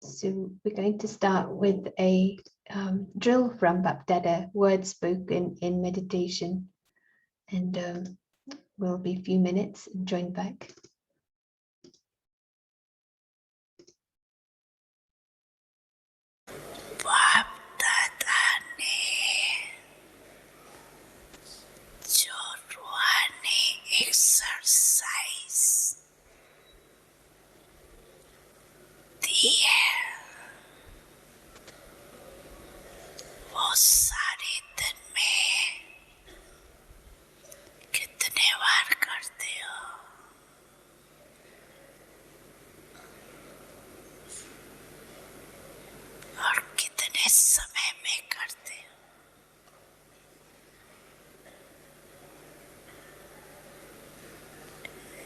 So we're going to start with a drill from Bapdada, words spoken in meditation, and we'll be a few minutes and join back. Exercise दिए वो सारे दिन में कितने बार करते हो और कितने समय में करते हो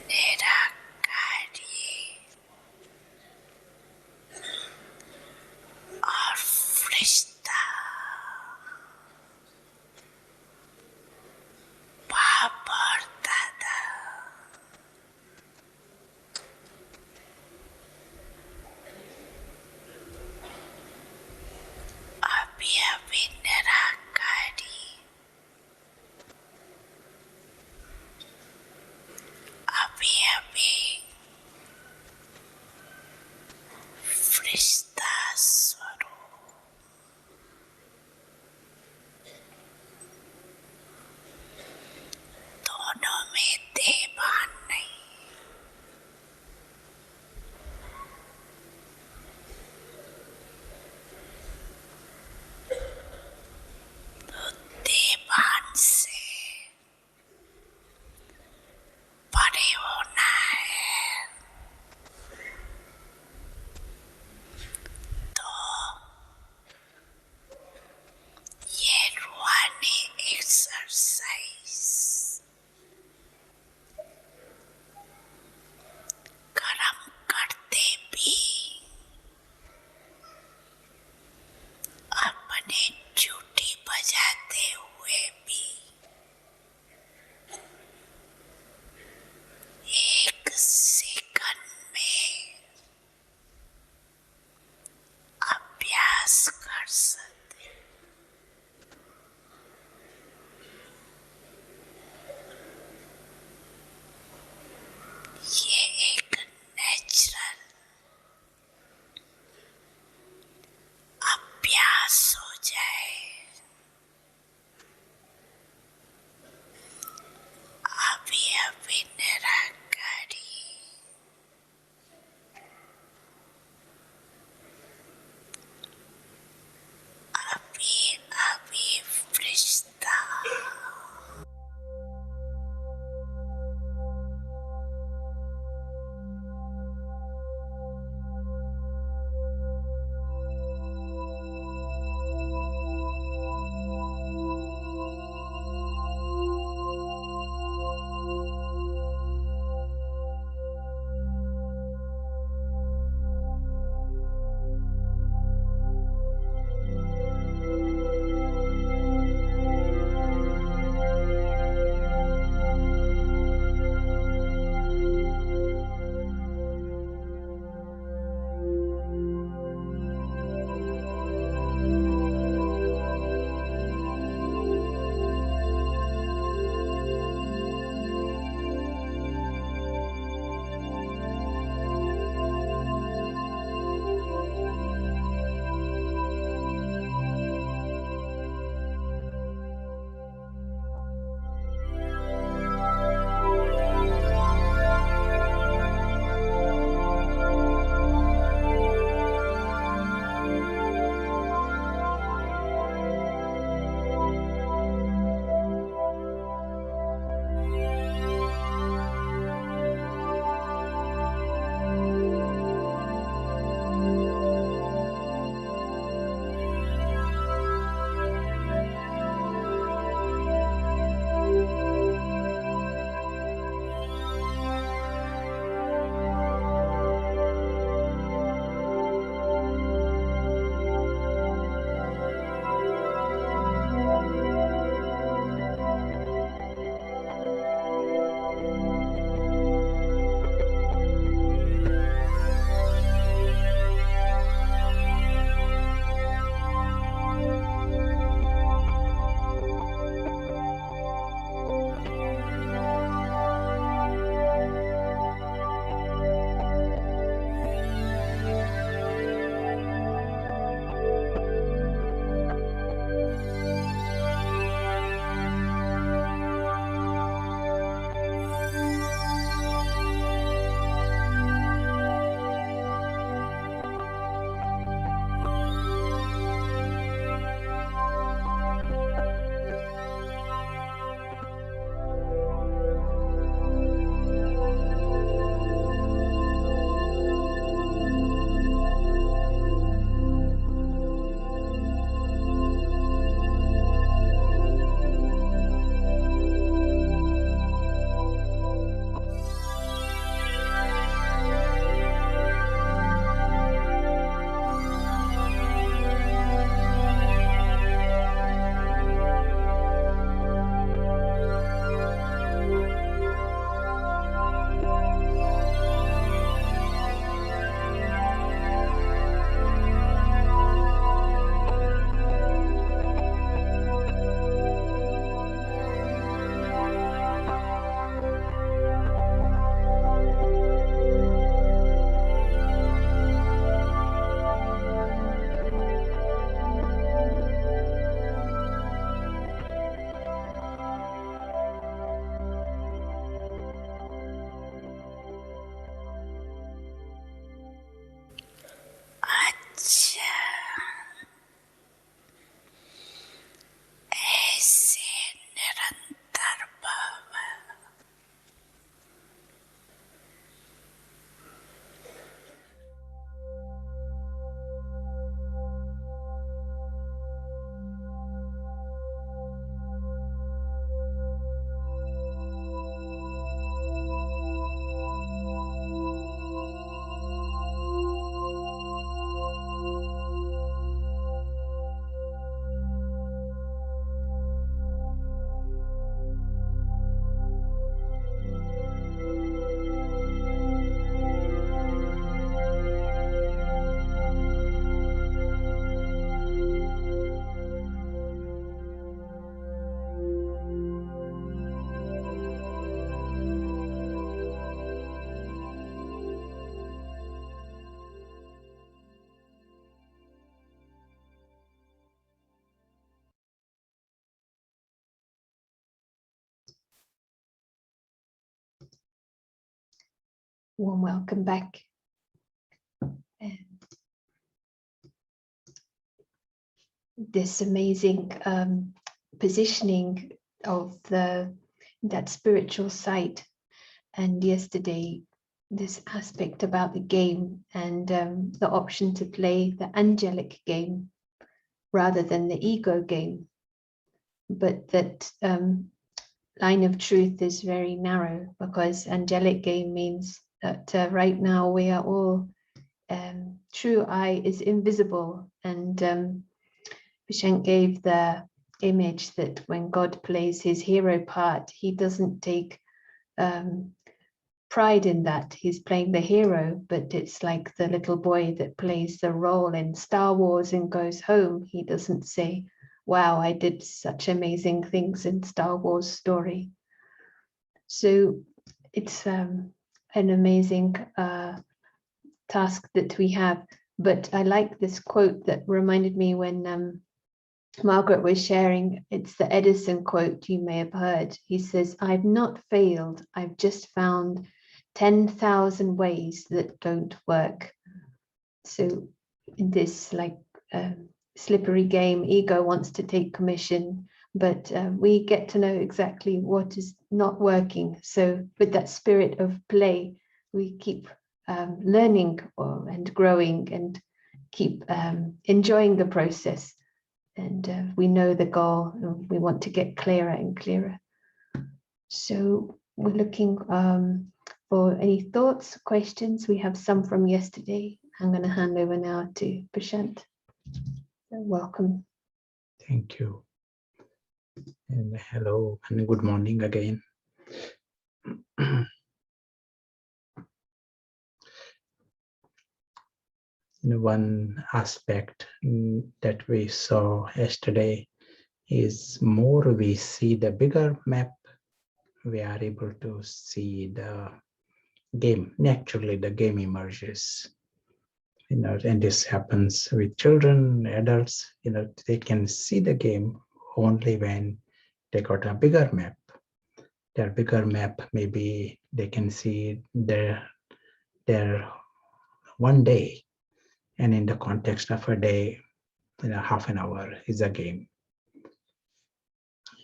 निराकारी और फरिश्ता बाप और दादा अभी अभी निराकारी अभी अभी फरिश्ता स्वरूप Warm welcome back. And this amazing positioning of that spiritual side. And yesterday, this aspect about the game and the option to play the angelic game rather than the ego game. But that line of truth is very narrow, because angelic game means that right now we are all, true I is invisible. And Vishen gave the image that when God plays his hero part, he doesn't take pride in that. He's playing the hero, but it's like the little boy that plays the role in Star Wars and goes home. He doesn't say, wow, I did such amazing things in Star Wars story. So it's an amazing task that we have. But I like this quote that reminded me when Margaret was sharing. It's the Edison quote you may have heard. He says, I've not failed, I've just found 10,000 ways that don't work. So in this slippery game, ego wants to take commission, but we get to know exactly what is not working. So with that spirit of play, we keep learning and growing and keep enjoying the process. And we know the goal, and we want to get clearer and clearer. So we're looking for any thoughts, questions. We have some from yesterday. I'm going to hand over now to Prashant. So welcome. Thank you. And hello and good morning again. One aspect that we saw yesterday is more we see the bigger map, we are able to see the game. Naturally, the game emerges. And this happens with children, adults. They can see the game only when they got a bigger map. Their bigger map, maybe they can see their one day. And in the context of a day, half an hour is a game.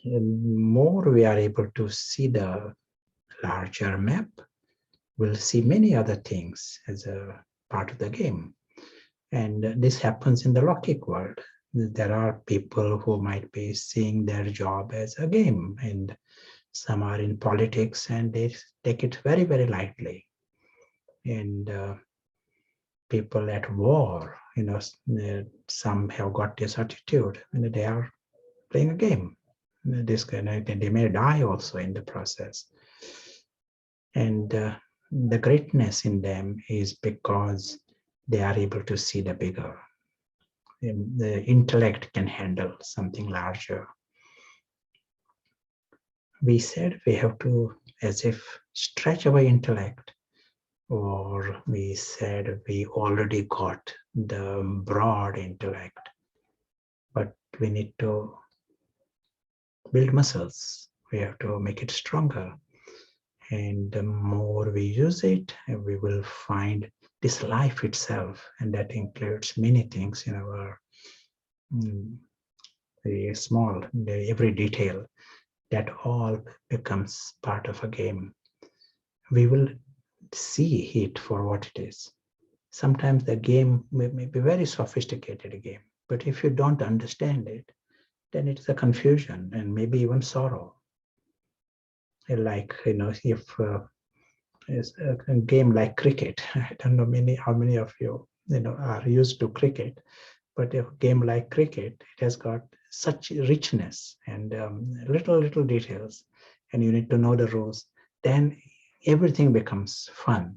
And more we are able to see the larger map, we'll see many other things as a part of the game. And this happens in the Lockic world. There are people who might be seeing their job as a game, and some are in politics and they take it very, very lightly. And people at war, some have got this attitude, and they are playing a game. This kind of, they may die also in the process. And the greatness in them is because they are able to see the bigger. The intellect can handle something larger. We said we have to, as if, stretch our intellect, or we said we already got the broad intellect, but we need to build muscles. We have to make it stronger. And the more we use it, we will find this life itself, and that includes many things in our very small, every detail, that all becomes part of a game. We will see it for what it is. Sometimes the game may be very sophisticated game, but if you don't understand it, then it's a confusion and maybe even sorrow. Like, if is a game like cricket. I don't know how many of you, are used to cricket, but a game like cricket, it has got such richness and little details, and you need to know the rules. Then everything becomes fun,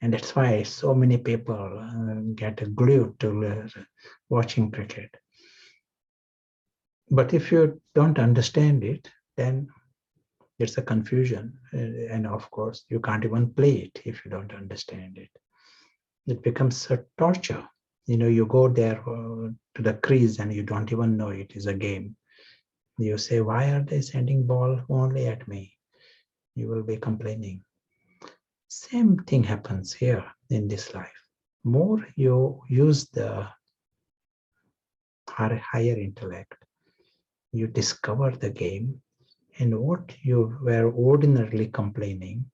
and that's why so many people get glued to watching cricket. But if you don't understand it, then it's a confusion, and of course you can't even play it if you don't understand it. It becomes a torture. You go there to the crease and you don't even know it is a game. You say, why are they sending ball only at me? You will be complaining. Same thing happens here in this life. More you use the higher intellect, you discover the game, and what you were ordinarily complaining,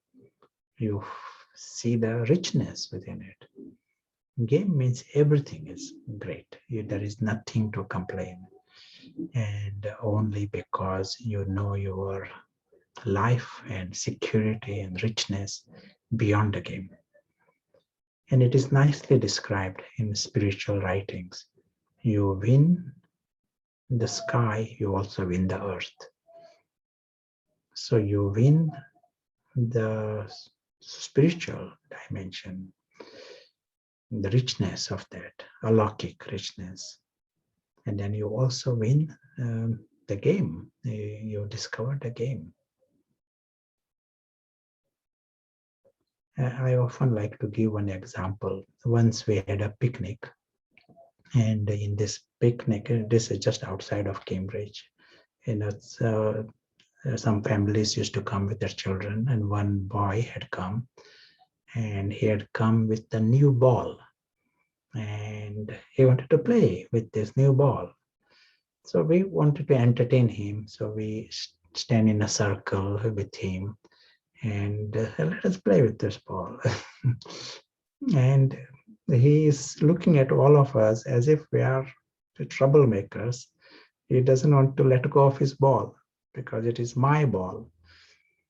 you see the richness within it. Game means everything is great. There is nothing to complain. And only because you know your life and security and richness beyond the game. And it is nicely described in spiritual writings. You win the sky, you also win the earth. So you win the spiritual dimension, the richness of that, alaukic richness. And then you also win the game. You discover the game. I often like to give one example. Once we had a picnic, and in this picnic, this is just outside of Cambridge. Some families used to come with their children, and one boy had come, and he had come with a new ball, and he wanted to play with this new ball. So we wanted to entertain him. So we stand in a circle with him, and let us play with this ball. And he is looking at all of us as if we are the troublemakers. He doesn't want to let go of his ball because it is my ball.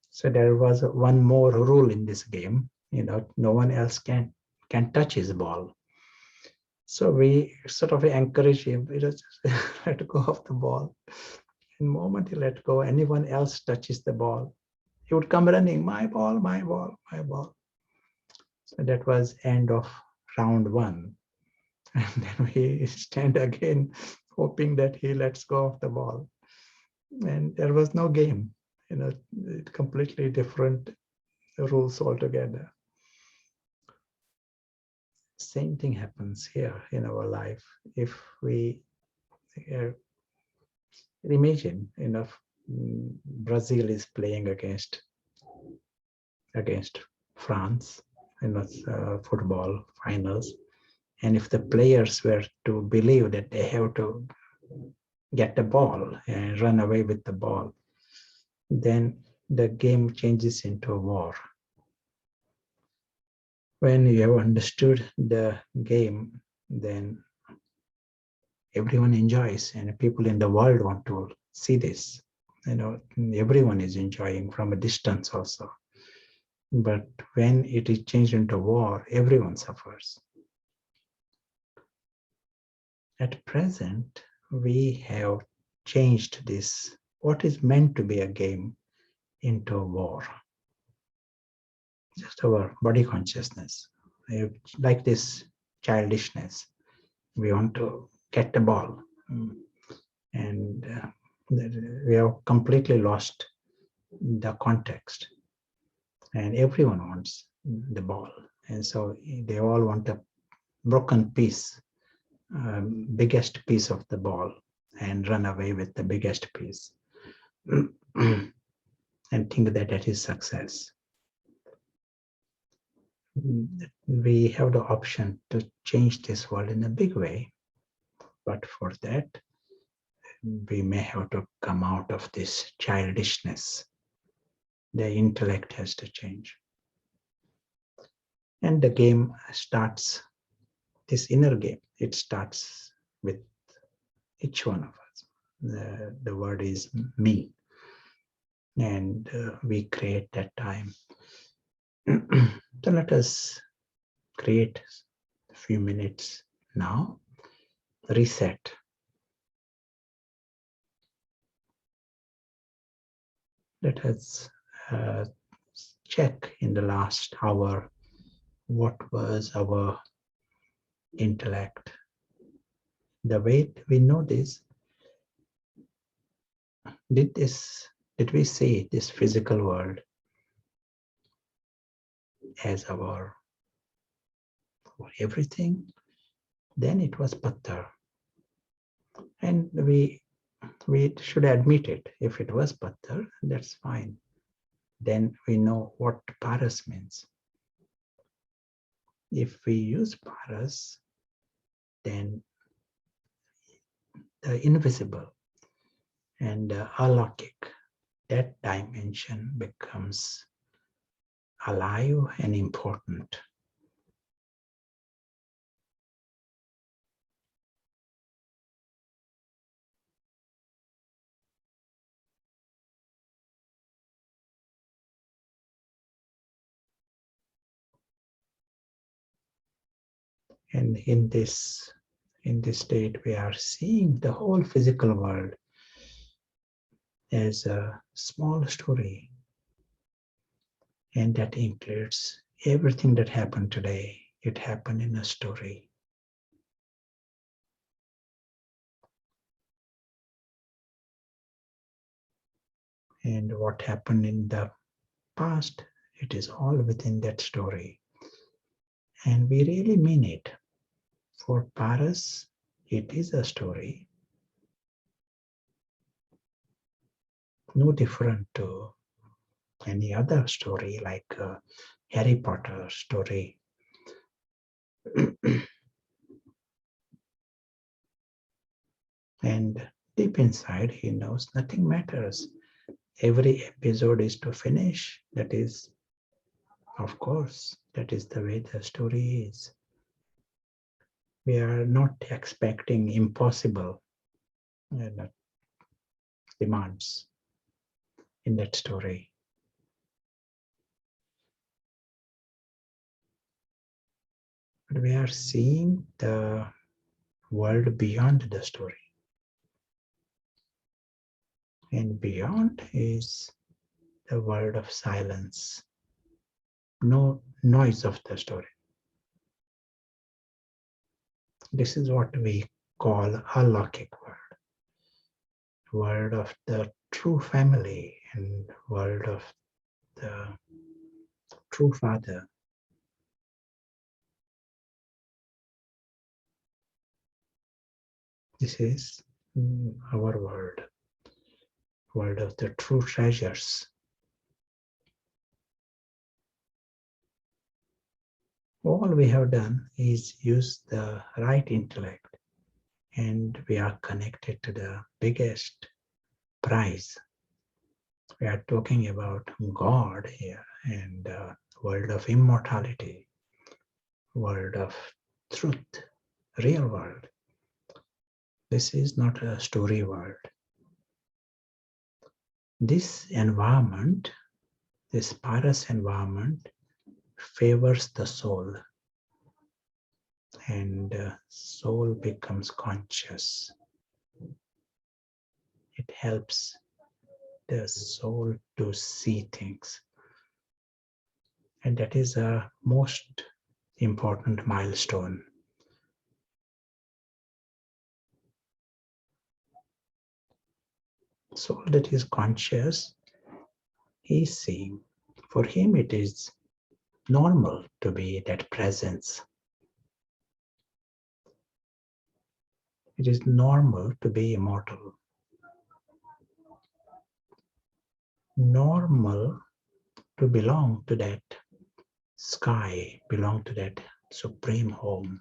So there was one more rule in this game. No one else can touch his ball. So we sort of encourage him, just let go of the ball. And the moment he let go, anyone else touches the ball, he would come running, my ball, my ball, my ball. So that was end of round one. And then we stand again, hoping that he lets go of the ball. And there was no game, completely different rules altogether. Same thing happens here in our life. If we imagine, Brazil is playing against France in football finals, and if the players were to believe that they have to get the ball and run away with the ball, then the game changes into a war. When you have understood the game, then everyone enjoys, and people in the world want to see this. Everyone is enjoying from a distance also. But when it is changed into war, everyone suffers. At present, we have changed this, what is meant to be a game, into a war. Just our body consciousness, like this childishness. We want to get the ball, and we have completely lost the context, and everyone wants the ball, and so they all want a broken piece, biggest piece of the ball, and run away with the biggest piece and think that that is success. We have the option to change this world in a big way, but for that, we may have to come out of this childishness. The intellect has to change. And the game starts, this inner game, it starts with each one of us. The word is me. And we create that time. So let us create a few minutes now, reset. Let us check in the last hour what was our intellect. The way we know this, did we see this physical world as our everything? Then it was Patthar. And we should admit it. If it was Patthar, that's fine. Then we know what Paras means. If we use paras, then the invisible and alokik, that dimension becomes alive and important. And in this state, we are seeing the whole physical world as a small story. And that includes everything that happened today. It happened in a story. And what happened in the past, it is all within that story. And we really mean it. For Paras, it is a story, no different to any other story like Harry Potter story. And deep inside, he knows nothing matters. Every episode is to finish. That is, of course, that is the way the story is. We are not expecting impossible demands in that story. But we are seeing the world beyond the story. And beyond is the world of silence, no noise of the story. This is what we call alokik world of the true family and world of the true father. This is our world of the true treasures. All we have done is use the right intellect, and we are connected to the biggest prize. We are talking about God here and world of immortality, world of truth, real world. This is not a story world. This environment, this Paras environment, favors the soul, and soul becomes conscious. It helps the soul to see things, and that is a most important milestone. Soul that is conscious, he is seeing. For him, it is normal to be that presence. It is normal to be immortal. Normal to belong to that sky, belong to that supreme home.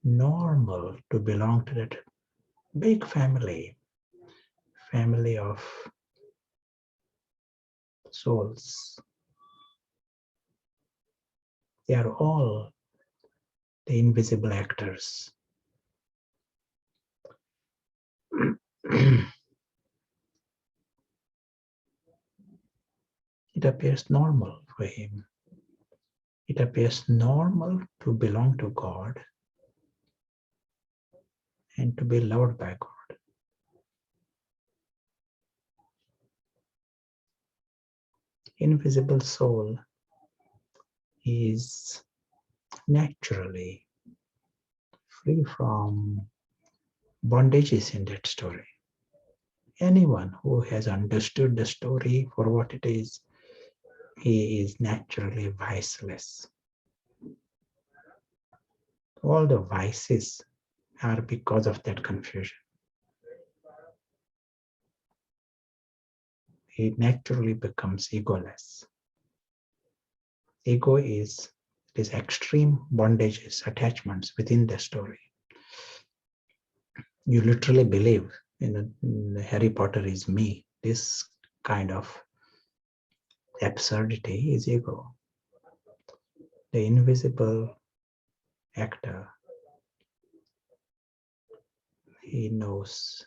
Normal to belong to that big family of souls. They are all the invisible actors. It appears normal for him. It appears normal to belong to God and to be loved by God. Invisible soul is naturally free from bondages in that story. Anyone who has understood the story for what it is, he is naturally viceless. All the vices are because of that confusion. He naturally becomes egoless. ego is these extreme bondages, attachments within the story. You literally believe in Harry Potter is me. This kind of absurdity is ego. The invisible actor, he knows,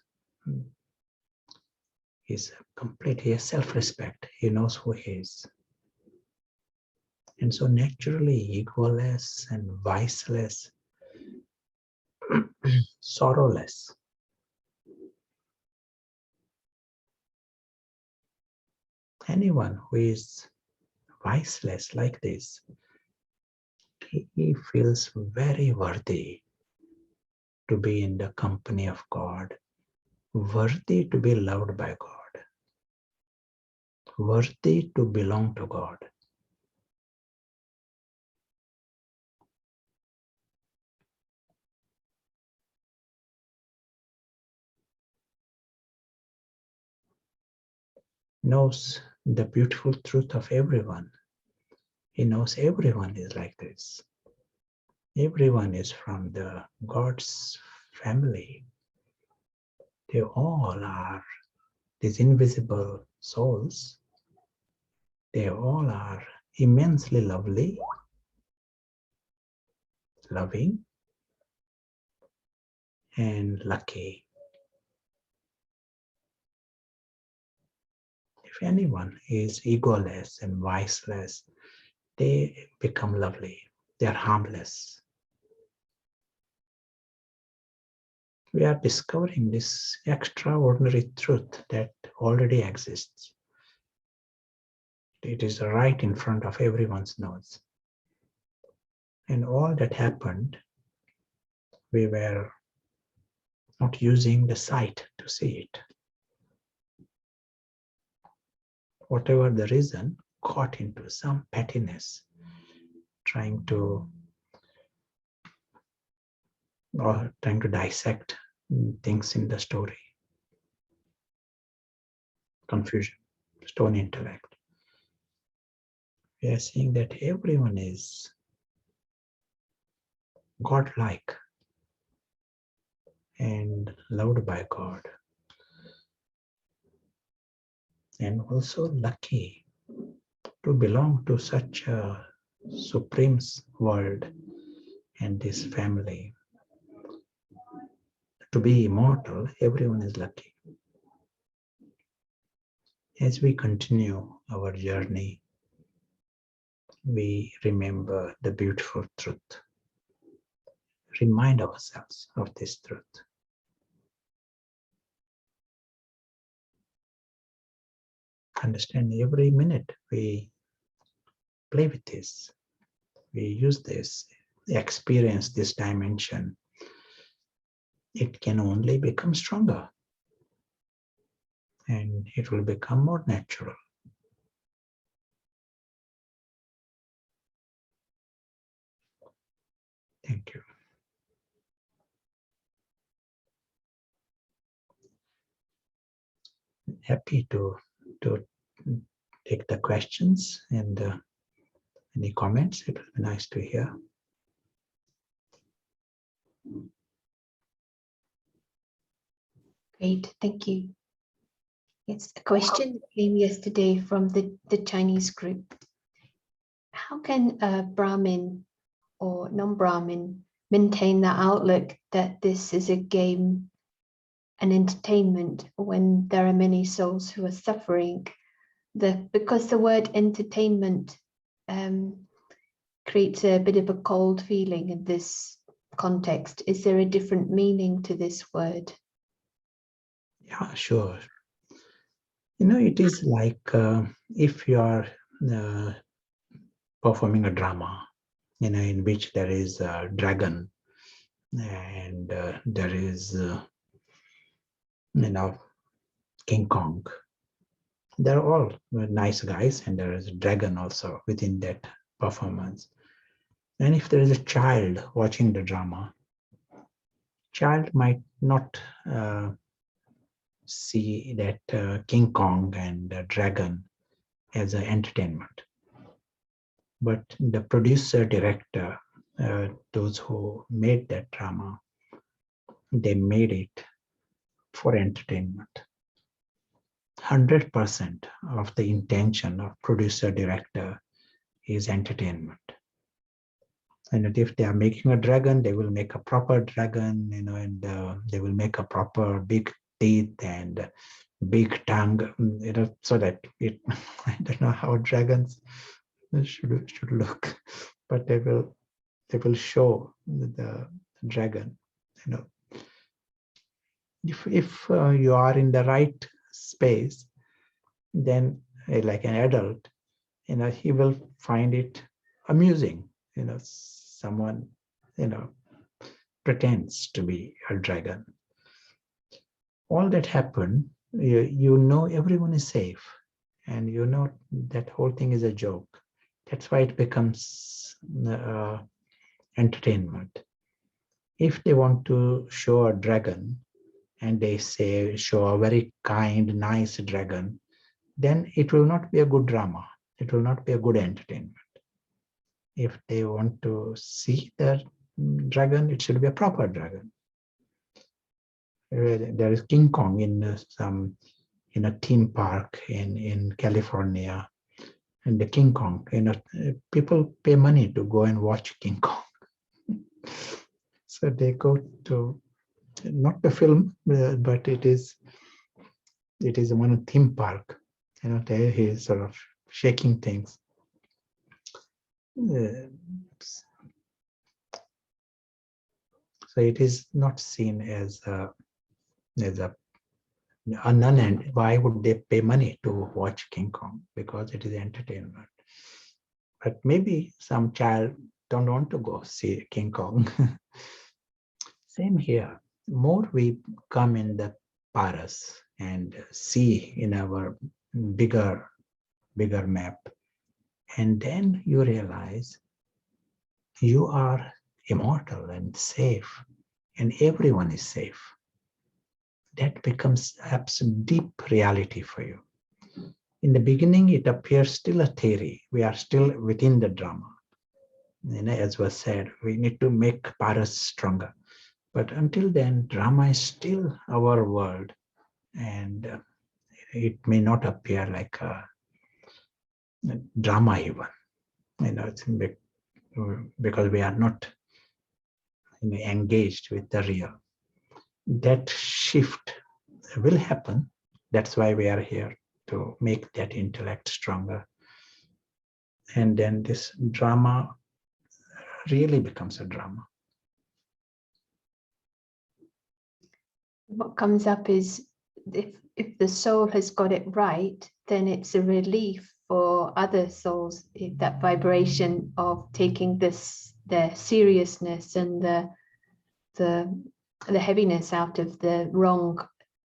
he's complete, he has self-respect, he knows who he is. And so naturally egoless and viceless, sorrowless. Anyone who is viceless like this, he feels very worthy to be in the company of God, worthy to be loved by God, worthy to belong to God. Knows the beautiful truth of everyone. He knows everyone is like this. Everyone is from the God's family. They all are these invisible souls. They all are immensely lovely, loving, and lucky. If anyone is egoless and viceless, they become lovely. They are harmless. We are discovering this extraordinary truth that already exists. It is right in front of everyone's nose. And all that happened, we were not using the sight to see it. Whatever the reason, caught into some pettiness, trying to dissect things in the story. Confusion, stone intellect. We are seeing that everyone is God-like and loved by God, and also lucky to belong to such a supreme world and this family. To be immortal, everyone is lucky. As we continue our journey, we remember the beautiful truth. Remind ourselves of this truth. Understand every minute we play with this, we use this, experience this dimension, it can only become stronger and it will become more natural. Thank you. Happy to take the questions and any comments. It will be nice to hear. Great, thank you. It's a question that came yesterday from the Chinese group. How can a Brahmin or non-Brahmin maintain the outlook that this is a game, an entertainment, when there are many souls who are suffering? Because the word entertainment creates a bit of a cold feeling in this context. Is there a different meaning to this word? Yeah, sure. You know, it is like if you are performing a drama, you know, in which there is a dragon and there is, you know, King Kong. They're all nice guys, and there is a dragon also within that performance. And if there is a child watching the drama, child might not see that King Kong and the dragon as an entertainment. but the producer, director, those who made that drama, they made it for entertainment. 100% of the intention of producer, director is entertainment. And if they are making a dragon, they will make a proper dragon, and they will make a proper big teeth and big tongue, so that it, I don't know how dragons should look, but they will show the dragon. If you are in the right space, then like an adult, he will find it amusing. Someone pretends to be a dragon. All that happened, everyone is safe, and that whole thing is a joke. That's why it becomes entertainment. If they want to show a dragon and they say show a very kind, nice dragon, then it will not be a good drama. It will not be a good entertainment. If they want to see the dragon, it should be a proper dragon. There is King Kong in a theme park in California, and the King Kong, people pay money to go and watch King Kong. So they go to, not the film, but it is one theme park. There he is sort of shaking things. So it is not seen as a non-end. Why would they pay money to watch King Kong? Because it is entertainment. But maybe some child don't want to go see King Kong. Same here. More we come in the paras and see in our bigger map, and then you realize you are immortal and safe, and everyone is safe. That becomes absolute deep reality for you. In the beginning, it appears still a theory. We are still within the drama. As was said, we need to make paras stronger. But until then, drama is still our world, and it may not appear like a drama even. It's because we are not engaged with the real. That shift will happen. That's why we are here, to make that intellect stronger. And then this drama really becomes a drama. What comes up is if the soul has got it right, then it's a relief for other souls, that vibration of taking their seriousness and the heaviness out of the wrong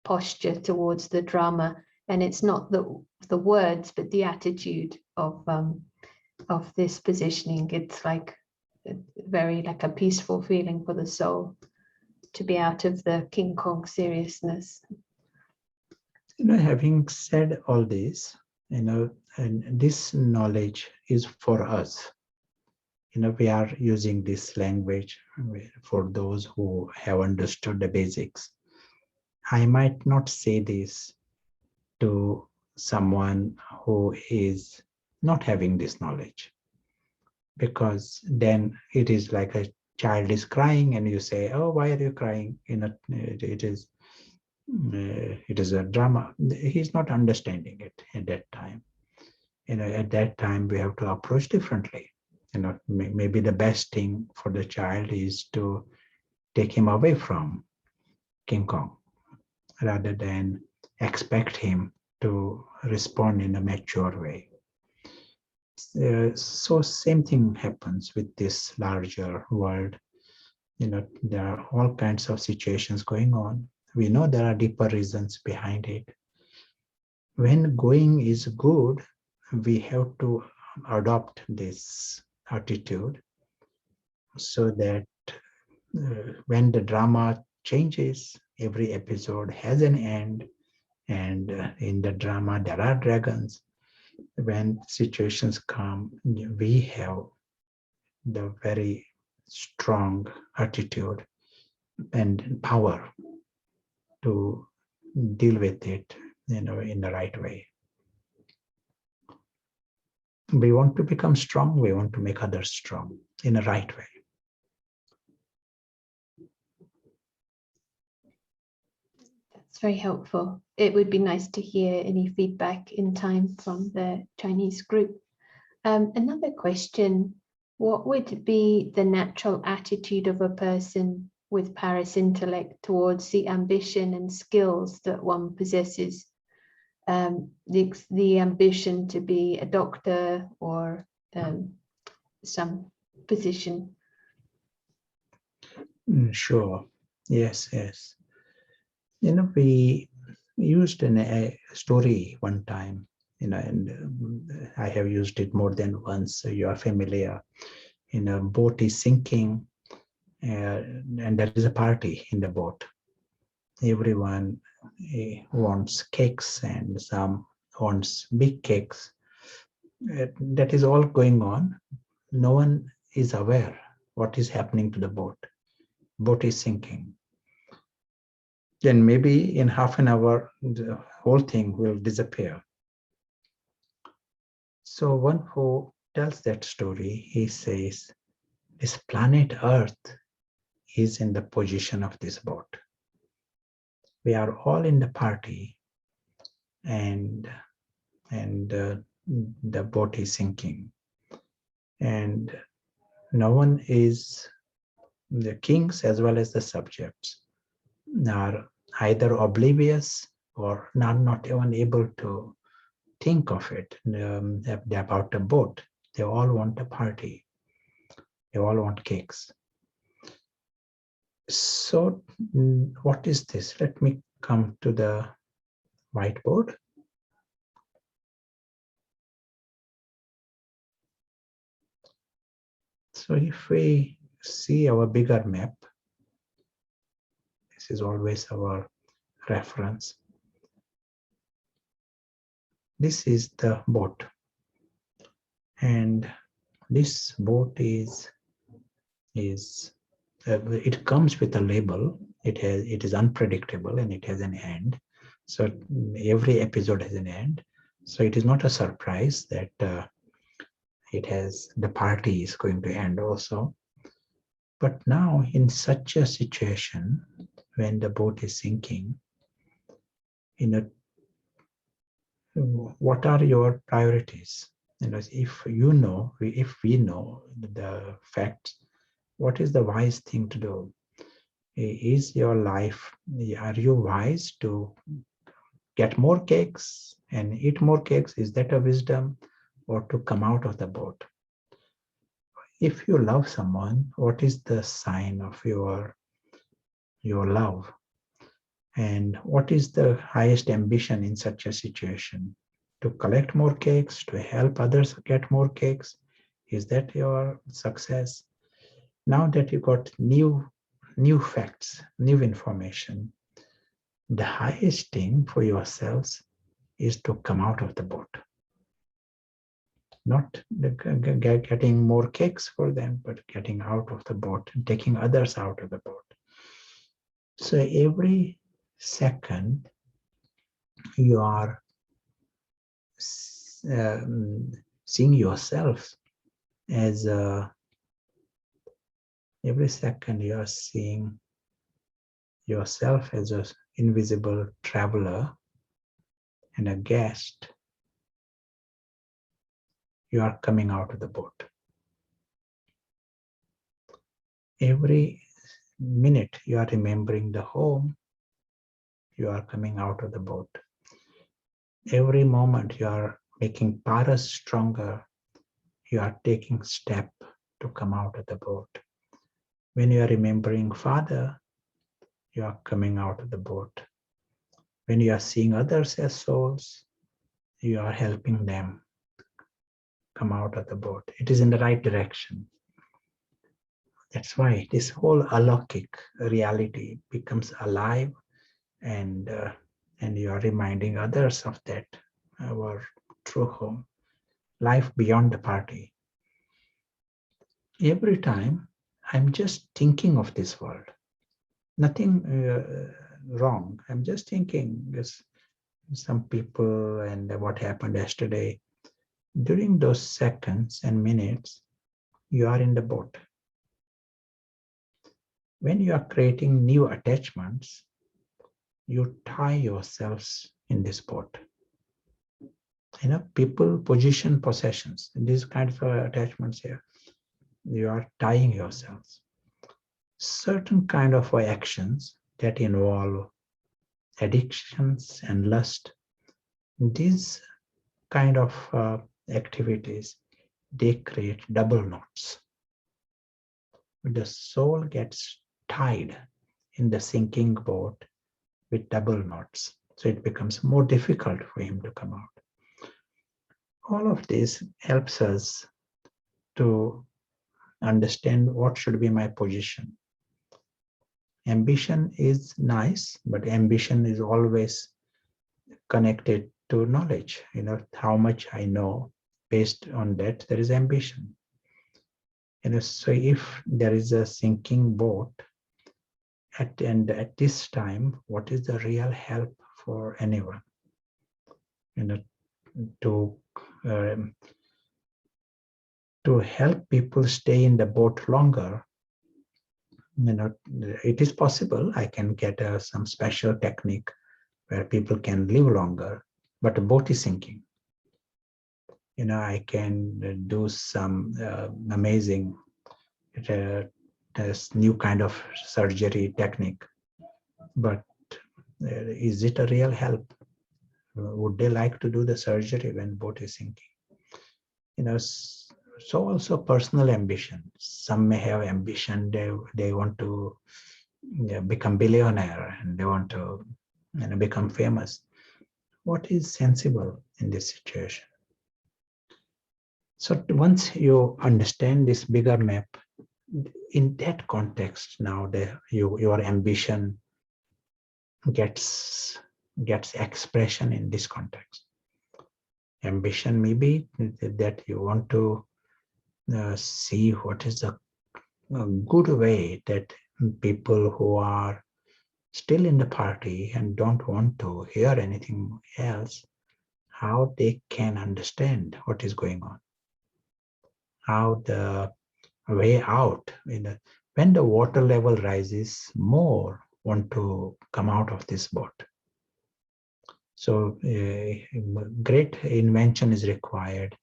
posture towards the drama. And it's not the words, but the attitude of this positioning. It's like very like a peaceful feeling for the soul to be out of the King Kong seriousness. Having said all this, and this knowledge is for us. We are using this language for those who have understood the basics. I might not say this to someone who is not having this knowledge, because then it is like a child is crying and you say, oh, why are you crying? It is a drama. He's not understanding it at that time. At that time we have to approach differently. Maybe the best thing for the child is to take him away from King Kong, rather than expect him to respond in a mature way. So same thing happens with this larger world. There are all kinds of situations going on. We know there are deeper reasons behind it. When going is good, we have to adopt this attitude, so that when the drama changes, every episode has an end, and in the drama there are dragons. when situations come, we have the very strong attitude and power to deal with it, in the right way. We want to become strong. We want to make others strong in a right way. That's very helpful. It would be nice to hear any feedback in time from the Chinese group. Another question, what would be the natural attitude of a person with Paris intellect towards the ambition and skills that one possesses? The ambition to be a doctor or some position. Sure. Yes. We used a story one time, and I have used it more than once. So you are familiar. A boat is sinking, and there is a party in the boat. Everyone wants cakes, and some wants big cakes. That is all going on. No one is aware what is happening to the boat. Boat is sinking. Then maybe in half an hour, the whole thing will disappear. So one who tells that story, he says, this planet Earth is in the position of this boat. We are all in the party, and the boat is sinking. And no one is, the kings as well as the subjects are either oblivious or not even able to think of it, about a boat. They all want a party. They all want cakes. So what is this? Let me come to the whiteboard. So if we see our bigger map, this is always our reference. This is the boat, and this boat it comes with a label. It is unpredictable, and it has an end. So every episode has an end. So it is not a surprise that the party is going to end also. But now in such a situation, when the boat is sinking, what are your priorities? If we know the facts, what is the wise thing to do? Is your life, are you wise to get more cakes and eat more cakes? Is that a wisdom? Or to come out of the boat? If you love someone, what is the sign of your love? And what is the highest ambition in such a situation? To collect more cakes, to help others get more cakes? Is that your success? Now that you got new facts, new information, the highest thing for yourselves is to come out of the boat. Not getting more cakes for them, but getting out of the boat and taking others out of the boat. So every second you are seeing yourself as every second you are seeing yourself as an invisible traveler and a guest. You are coming out of the boat. Every minute you are remembering the home, you are coming out of the boat. Every moment you are making Paras stronger, you are taking step to come out of the boat. When you are remembering Father, you are coming out of the boat. When you are seeing others as souls, you are helping them come out of the boat. It is in the right direction. That's why this whole alokik reality becomes alive, and you are reminding others of that. Our true home, life beyond the party. Every time I'm just thinking of this world, nothing wrong. I'm just thinking this, some people and what happened yesterday. During those seconds and minutes, you are in the boat. When you are creating new attachments, you tie yourselves in this boat. People, position, possessions, these kinds of attachments here, you are tying yourselves. Certain kind of actions that involve addictions and lust, these kind of activities, they create double knots. The soul gets tied in the sinking boat with double knots. So it becomes more difficult for him to come out. All of this helps us to understand what should be my position. Ambition is nice, but ambition is always connected to knowledge. How much I know, based on that, there is ambition. So if there is a sinking boat, at this time, what is the real help for anyone? To help people stay in the boat longer, it is possible. I can get some special technique where people can live longer, but the boat is sinking. I can do some amazing this new kind of surgery technique, but is it a real help? Would they like to do the surgery when boat is sinking? So also personal ambition. Some may have ambition, they want to become billionaire and they want to become famous. What is sensible in this situation? So once you understand this bigger map, in that context, now your ambition gets expression in this context. Ambition may be that you want to see what is a good way that people who are still in the party and don't want to hear anything else, how they can understand what is going on, how the way out. When the water level rises, more want to come out of this boat. So great invention is required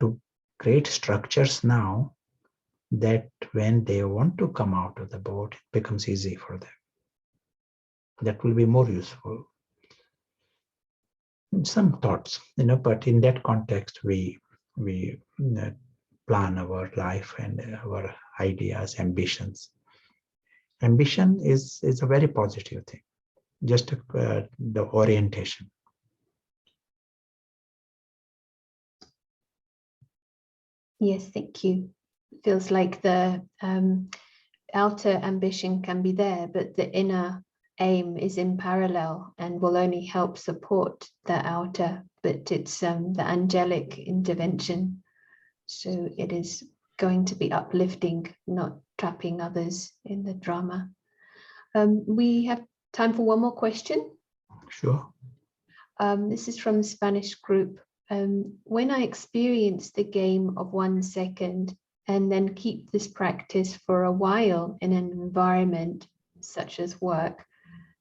to create structures now that when they want to come out of the boat, it becomes easy for them. That will be more useful. Some thoughts, but in that context, we plan our life and our ideas, ambitions. Ambition is a very positive thing, just the orientation. Yes, thank you. It feels like the outer ambition can be there, but the inner aim is in parallel and will only help support the outer, but it's the angelic intervention. So it is going to be uplifting, not trapping others in the drama. We have time for one more question. Sure. This is from the Spanish group. When I experience the game of 1 second and then keep this practice for a while in an environment such as work,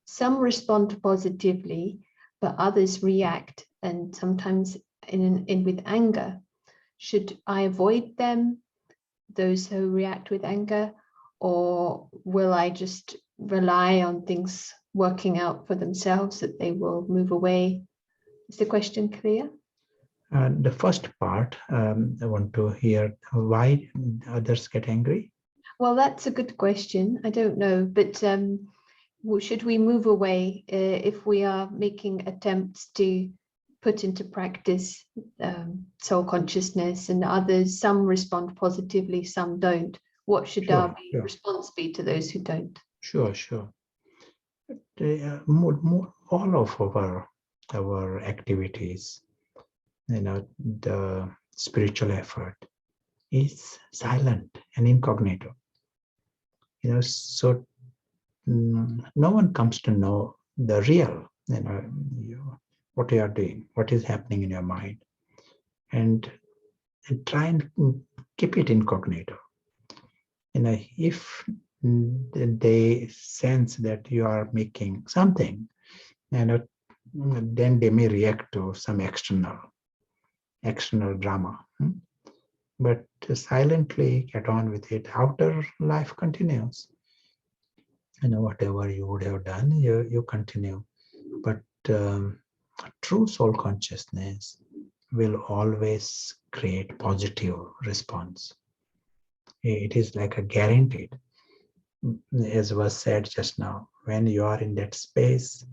some respond positively, but others react, and sometimes with anger. Should I avoid them, those who react with anger, or will I just rely on things working out for themselves, that they will move away? Is the question clear? The first part, I want to hear why others get angry. Well, that's a good question. I don't know, but should we move away if we are making attempts to put into practice soul consciousness, and others, some respond positively, some don't? What should our response be to those who don't? Sure. All of our activities, the spiritual effort is silent and incognito. So no one comes to know the real, what you are doing, what is happening in your mind, and try and keep it incognito. If they sense that you are making something, then they may react to some external drama. But to silently get on with it, outer life continues. Whatever you would have done, you continue. But true soul consciousness will always create positive response. It is like a guaranteed, as was said just now. When you are in that space,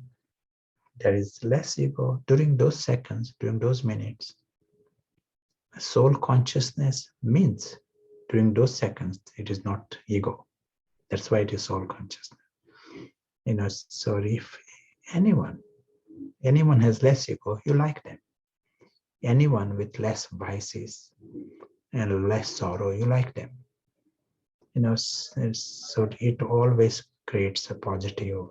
there is less ego. During those seconds, during those minutes, soul consciousness means during those seconds, it is not ego. That's why it is soul consciousness. So if anyone has less ego, you like them. Anyone with less vices and less sorrow, you like them. So it always creates a positive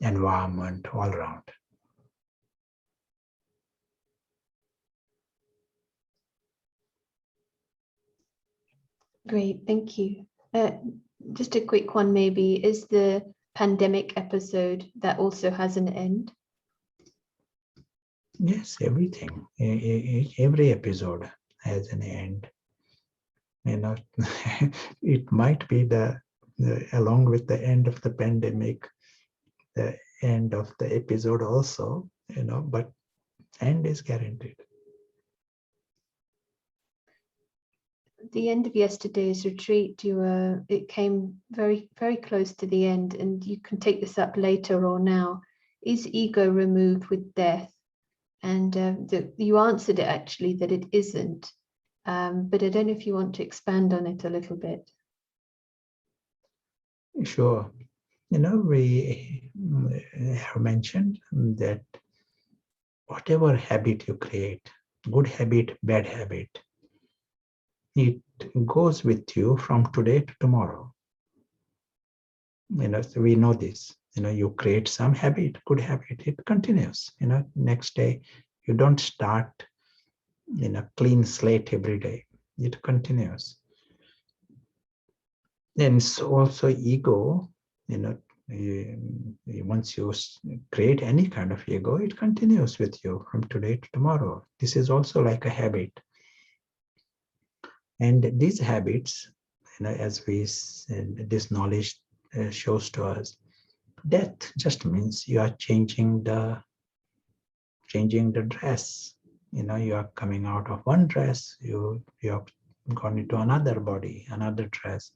environment all around. Great, thank you. Just a quick one maybe, is the pandemic episode that also has an end? Yes, everything. Every episode has an end. It might be the along with the end of the pandemic, the end of the episode also, but end is guaranteed. The end of yesterday's retreat, it came very, very close to the end, and you can take this up later or now. Is ego removed with death? And you answered it actually that it isn't, but I don't know if you want to expand on it a little bit. Sure. We have mentioned that whatever habit you create, good habit, bad habit, it goes with you from today to tomorrow. So we know this. You create some habit, good habit, it continues. Next day, you don't start in a clean slate every day. It continues. And so also ego, once you create any kind of ego, it continues with you from today to tomorrow. This is also like a habit. And these habits, as this knowledge shows to us, death just means you are changing the dress. You are coming out of one dress, you have gone into another body, another dress.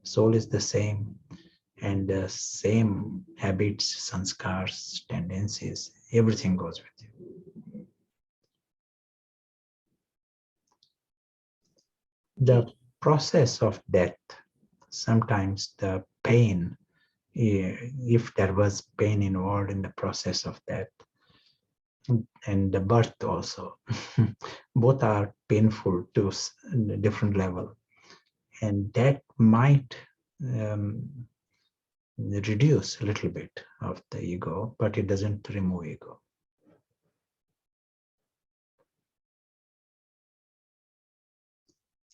Soul is the same, and the same habits, sanskars, tendencies, everything goes with you. The process of death, sometimes the pain, if there was pain involved in the process of death, and the birth also, both are painful to a different level. And that might reduce a little bit of the ego, but it doesn't remove ego.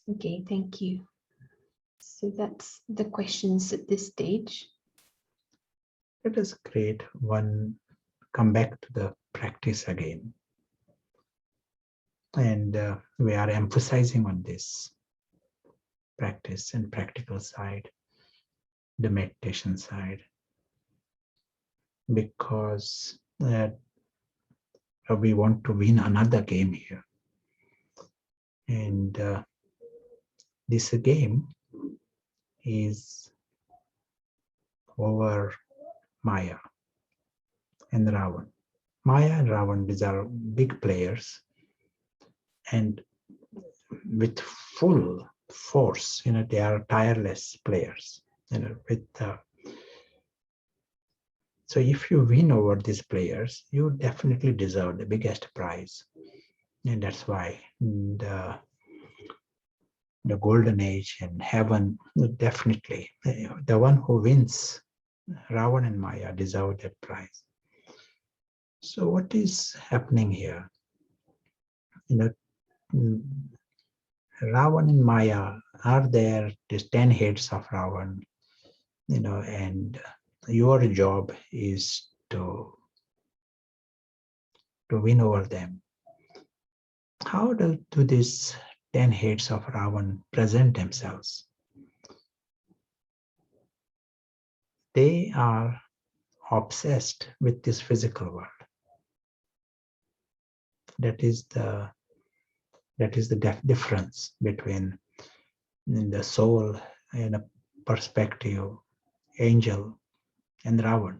Okay, thank you. So that's the questions at this stage. Let us come back to the practice again. And we are emphasizing on this practice and practical side, the meditation side, because we want to win another game here. And this game is over Maya and Ravan. Maya and Ravan, these are big players, and with full force, they are tireless players, so if you win over these players, you definitely deserve the biggest prize. And that's why the golden age and heaven, definitely, the one who wins, Ravan and Maya, deserve that prize. So what is happening here? Ravan and Maya are there, these 10 heads of Ravan, and your job is to win over them. How do these 10 heads of Ravan present themselves? They are obsessed with this physical world. That is the difference between the soul in a perspective, angel and Ravan.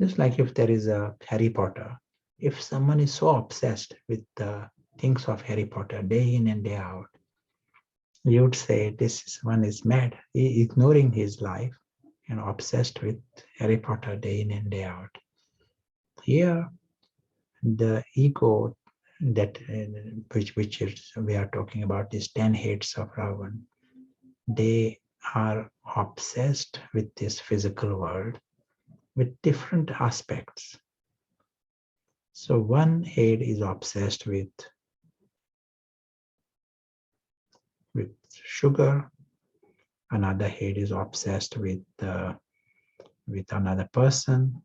Just like if there is a Harry Potter, if someone is so obsessed with the things of Harry Potter day in and day out, you would say this one is mad, ignoring his life and obsessed with Harry Potter day in and day out. Here, the ego that which is we are talking about, these 10 heads of Ravan, they are obsessed with this physical world with different aspects. So one head is obsessed with sugar, another head is obsessed with another person.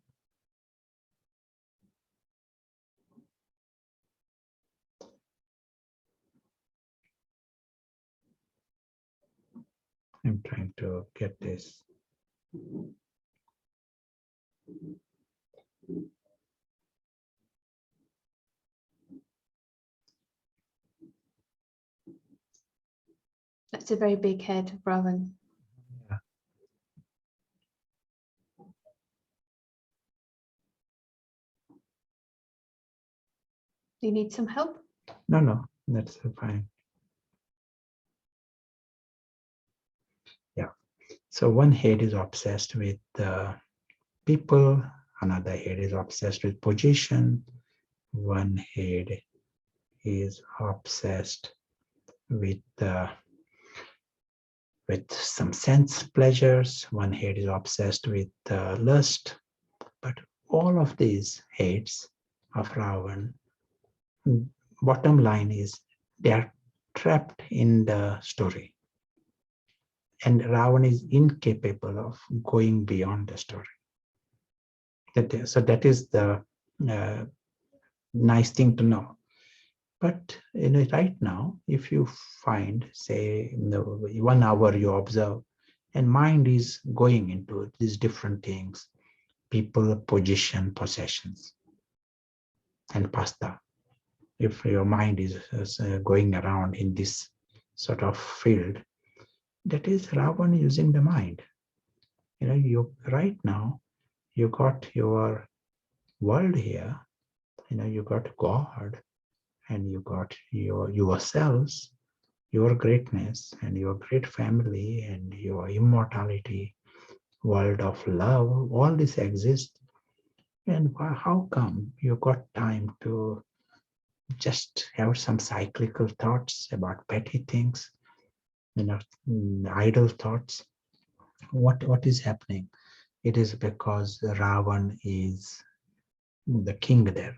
I'm trying to get this. That's a very big head, Ravan. Yeah. Do you need some help? No, that's fine. Yeah. So one head is obsessed with people, another head is obsessed with position, one head is obsessed with some sense pleasures, one head is obsessed with lust. But all of these heads of Ravan, bottom line is they are trapped in the story. And Ravan is incapable of going beyond the story. So that is the nice thing to know. But right now, if you find, say, 1 hour you observe, and mind is going into these different things, people, position, possessions, and pasta. If your mind is going around in this sort of field, that is Ravan using the mind. You right now, you got your world here, you got God, and you got yourselves, your greatness and your great family and your immortality, world of love, all this exists. And how come you got time to just have some cyclical thoughts about petty things, idle thoughts? What is happening? It is because Ravan is the king there.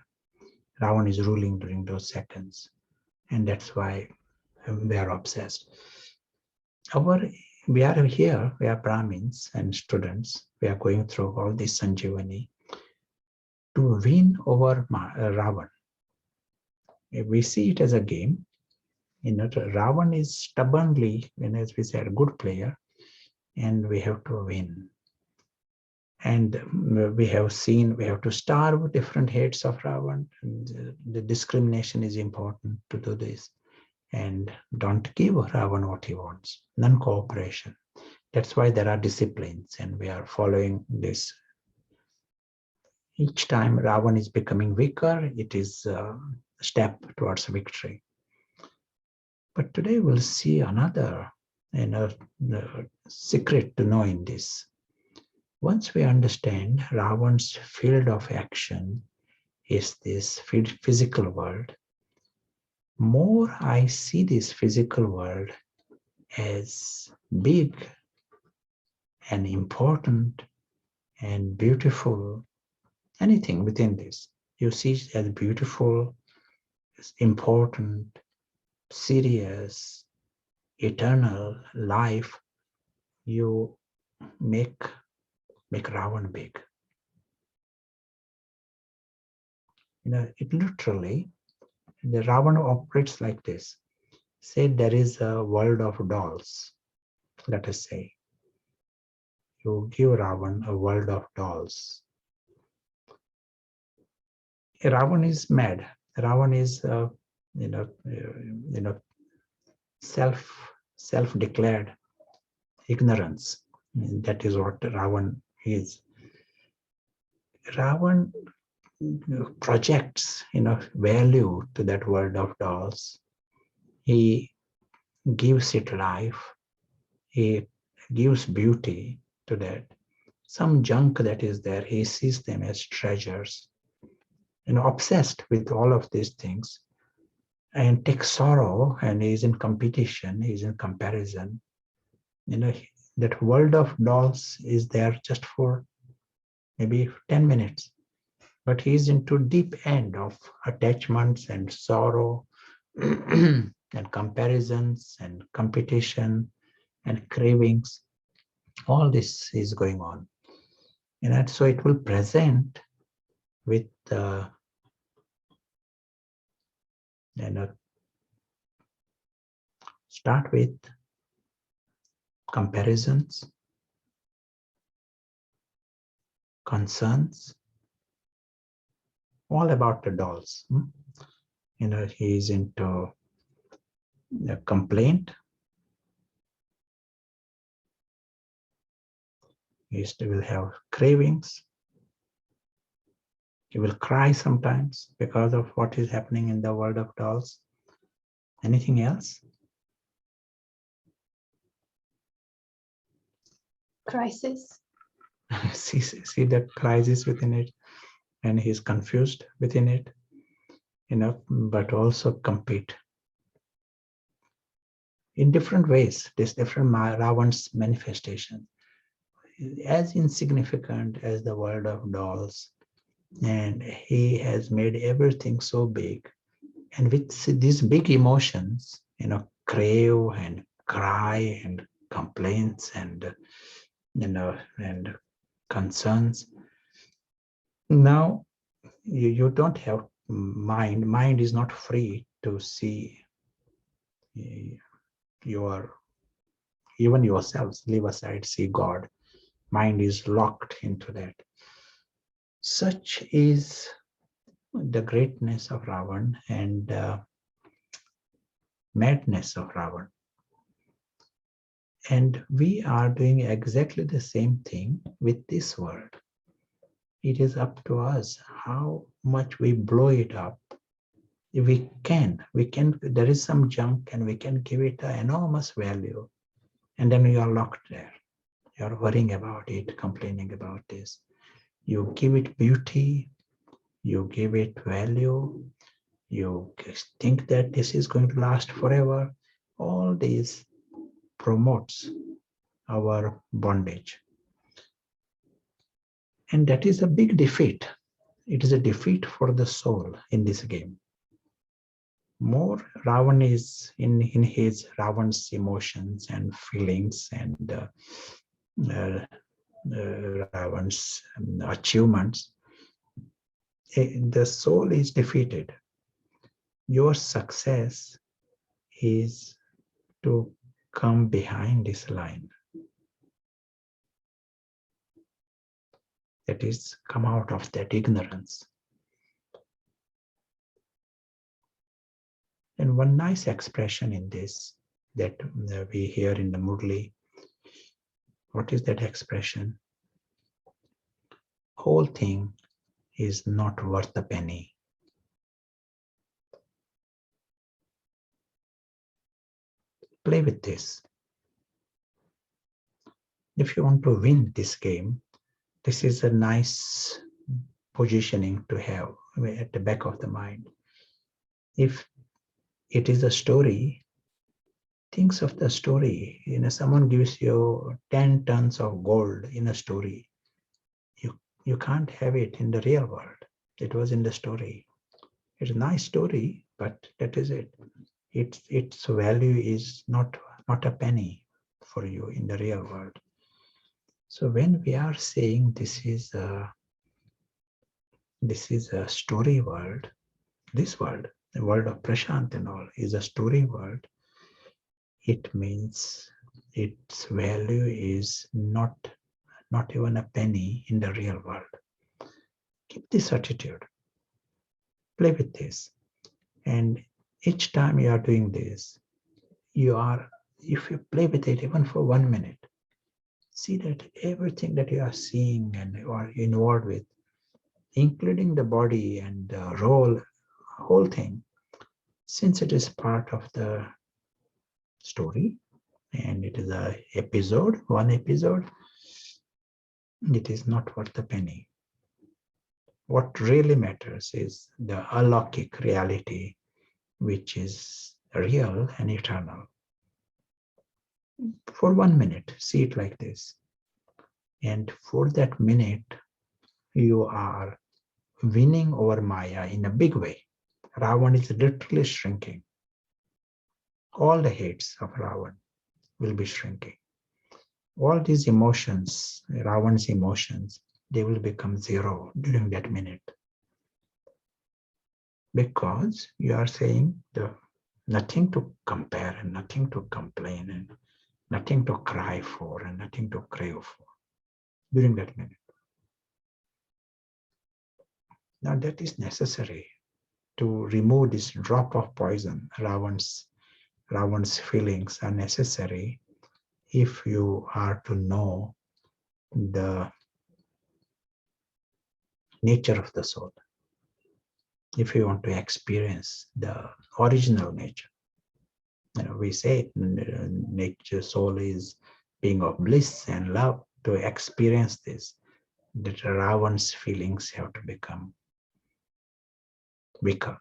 Ravan is ruling during those seconds. And that's why we are obsessed. We are here, we are Brahmins and students. We are going through all this Sanjivani to win over Ravan. We see it as a game. Ravan is stubbornly, as we said, a good player, and we have to win. And we have to starve different heads of Ravan. The discrimination is important to do this. And don't give Ravan what he wants. Non-cooperation. That's why there are disciplines, and we are following this. Each time Ravan is becoming weaker, it is a step towards victory. But today we'll see another secret to know in this. Once we understand Ravan's field of action is this physical world, more I see this physical world as big and important and beautiful, anything within this, you see it as beautiful, as important, serious, eternal life, you make Ravan big. It literally, the Ravana operates like this. Say there is a world of dolls, let us say. You give Ravan a world of dolls. Ravan is mad. Ravan is, self-declared ignorance. That is what Ravan is. Ravan projects, value to that world of dolls. He gives it life. He gives beauty to that. Some junk that is there, he sees them as treasures. Obsessed with all of these things, and takes sorrow, and is in competition, is in comparison. That world of dolls is there just for maybe 10 minutes, but he is into deep end of attachments and sorrow and comparisons and competition and cravings. All this is going on. And so it will present with start with comparisons, concerns, all about the dolls. He is into a complaint. He will have cravings. He will cry sometimes because of what is happening in the world of dolls. Anything else? Crisis. see the crisis within it, and he's confused within it, but also compete in different ways. There's different Ravan's manifestation, as insignificant as the world of dolls, and he has made everything so big, and with these big emotions, crave and cry and complaints and and concerns. Now you don't have mind. Mind is not free to see your, even yourselves. Leave aside, see God. Mind is locked into that. Such is the greatness of Ravan and madness of Ravan. And we are doing exactly the same thing with this world. It is up to us how much we blow it up. If we can, there is some junk and we can give it an enormous value. And then you are locked there. You are worrying about it, complaining about this. You give it beauty, you give it value, you think that this is going to last forever. All these promotes our bondage. And that is a big defeat. It is a defeat for the soul in this game. More Ravan is in his Ravan's emotions and feelings and Ravan's achievements. The soul is defeated. Your success is to come behind this line. That is, come out of that ignorance. And one nice expression in this that we hear in the Murli, what is that expression? Whole thing is not worth a penny. Play with this. If you want to win this game, this is a nice positioning to have at the back of the mind. If it is a story. Thinks of the story. Someone gives you 10 tons of gold in a story. You can't have it in the real world. It was in the story. It's a nice story, but that is it. Its value is not a penny for you in the real world. So when we are saying this is a story world, this world, the world of Prashant and all, is a story world. It means its value is not even a penny in the real world. Keep this attitude. Play with this. And each time you are doing this, if you play with it even for 1 minute, see that everything that you are seeing and you are involved with, including the body and the whole thing, since it is part of the story and it is one episode, it is not worth a penny. What really matters is the alokik reality, which is real and eternal. For 1 minute, see it like this. And for that minute, you are winning over Maya in a big way. Ravan is literally shrinking. All the hates of Ravan will be shrinking. All these emotions, Ravan's emotions, they will become zero during that minute. Because you are saying nothing to compare and nothing to complain and nothing to cry for and nothing to crave for during that minute. Now that is necessary to remove this drop of poison. Ravan's feelings are necessary if you are to know the nature of the soul. If you want to experience the original nature. We say nature, soul is being of bliss and love. To experience this, that Ravan's feelings have to become weaker.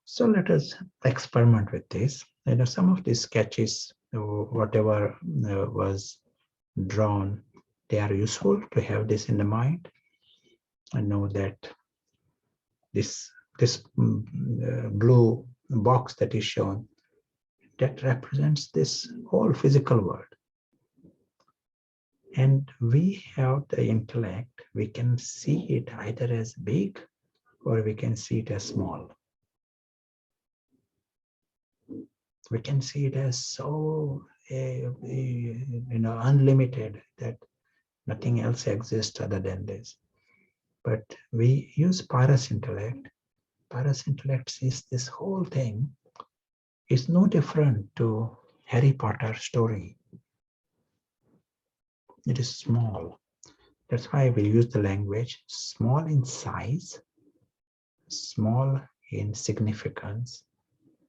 So let us experiment with this. Some of these sketches, whatever was drawn, they are useful to have this in the mind. I know that this blue box that is shown, that represents this whole physical world. And we have the intellect, we can see it either as big or we can see it as small. We can see it as so unlimited that nothing else exists other than this. But we use Paras intellect. Paras intellect sees this whole thing is no different to Harry Potter story. It is small. That's why we use the language small in size, small in significance,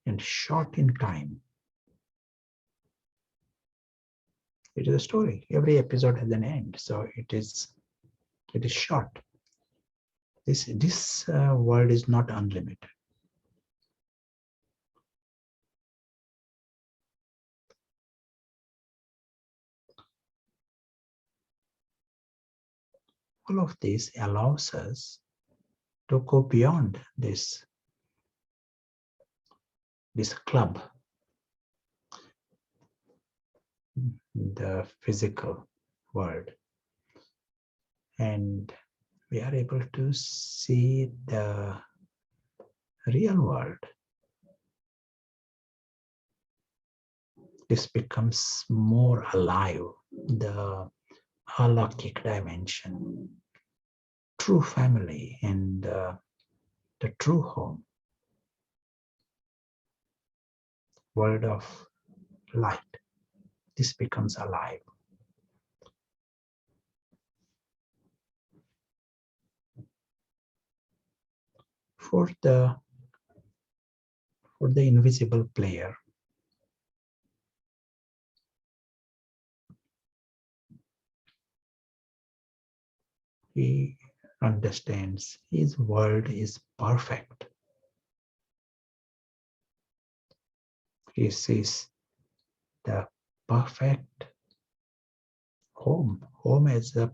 and short in time. It is a story. Every episode has an end, so it is short. This world is not unlimited. All of this allows us to go beyond this club, the physical world, and we are able to see the real world. This becomes more alive, the alokik dimension, true family, and the true home, world of light. This becomes alive. For the invisible player, he understands his world is perfect. He sees the perfect home. Home as this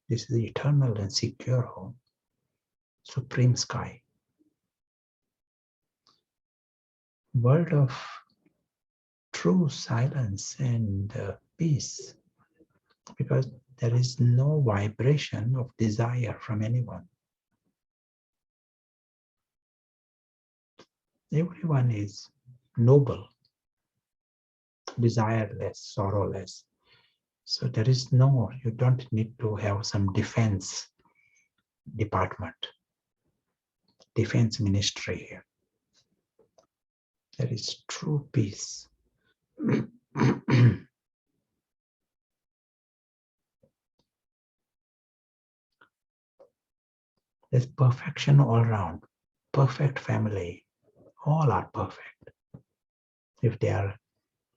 is the eternal and secure home, supreme sky. World of true silence and peace, because there is no vibration of desire from anyone. Everyone is noble, desireless, sorrowless. So there is no, you don't need to have some defense department, defense ministry here. There is true peace. There's perfection all around, perfect family, all are perfect. If they are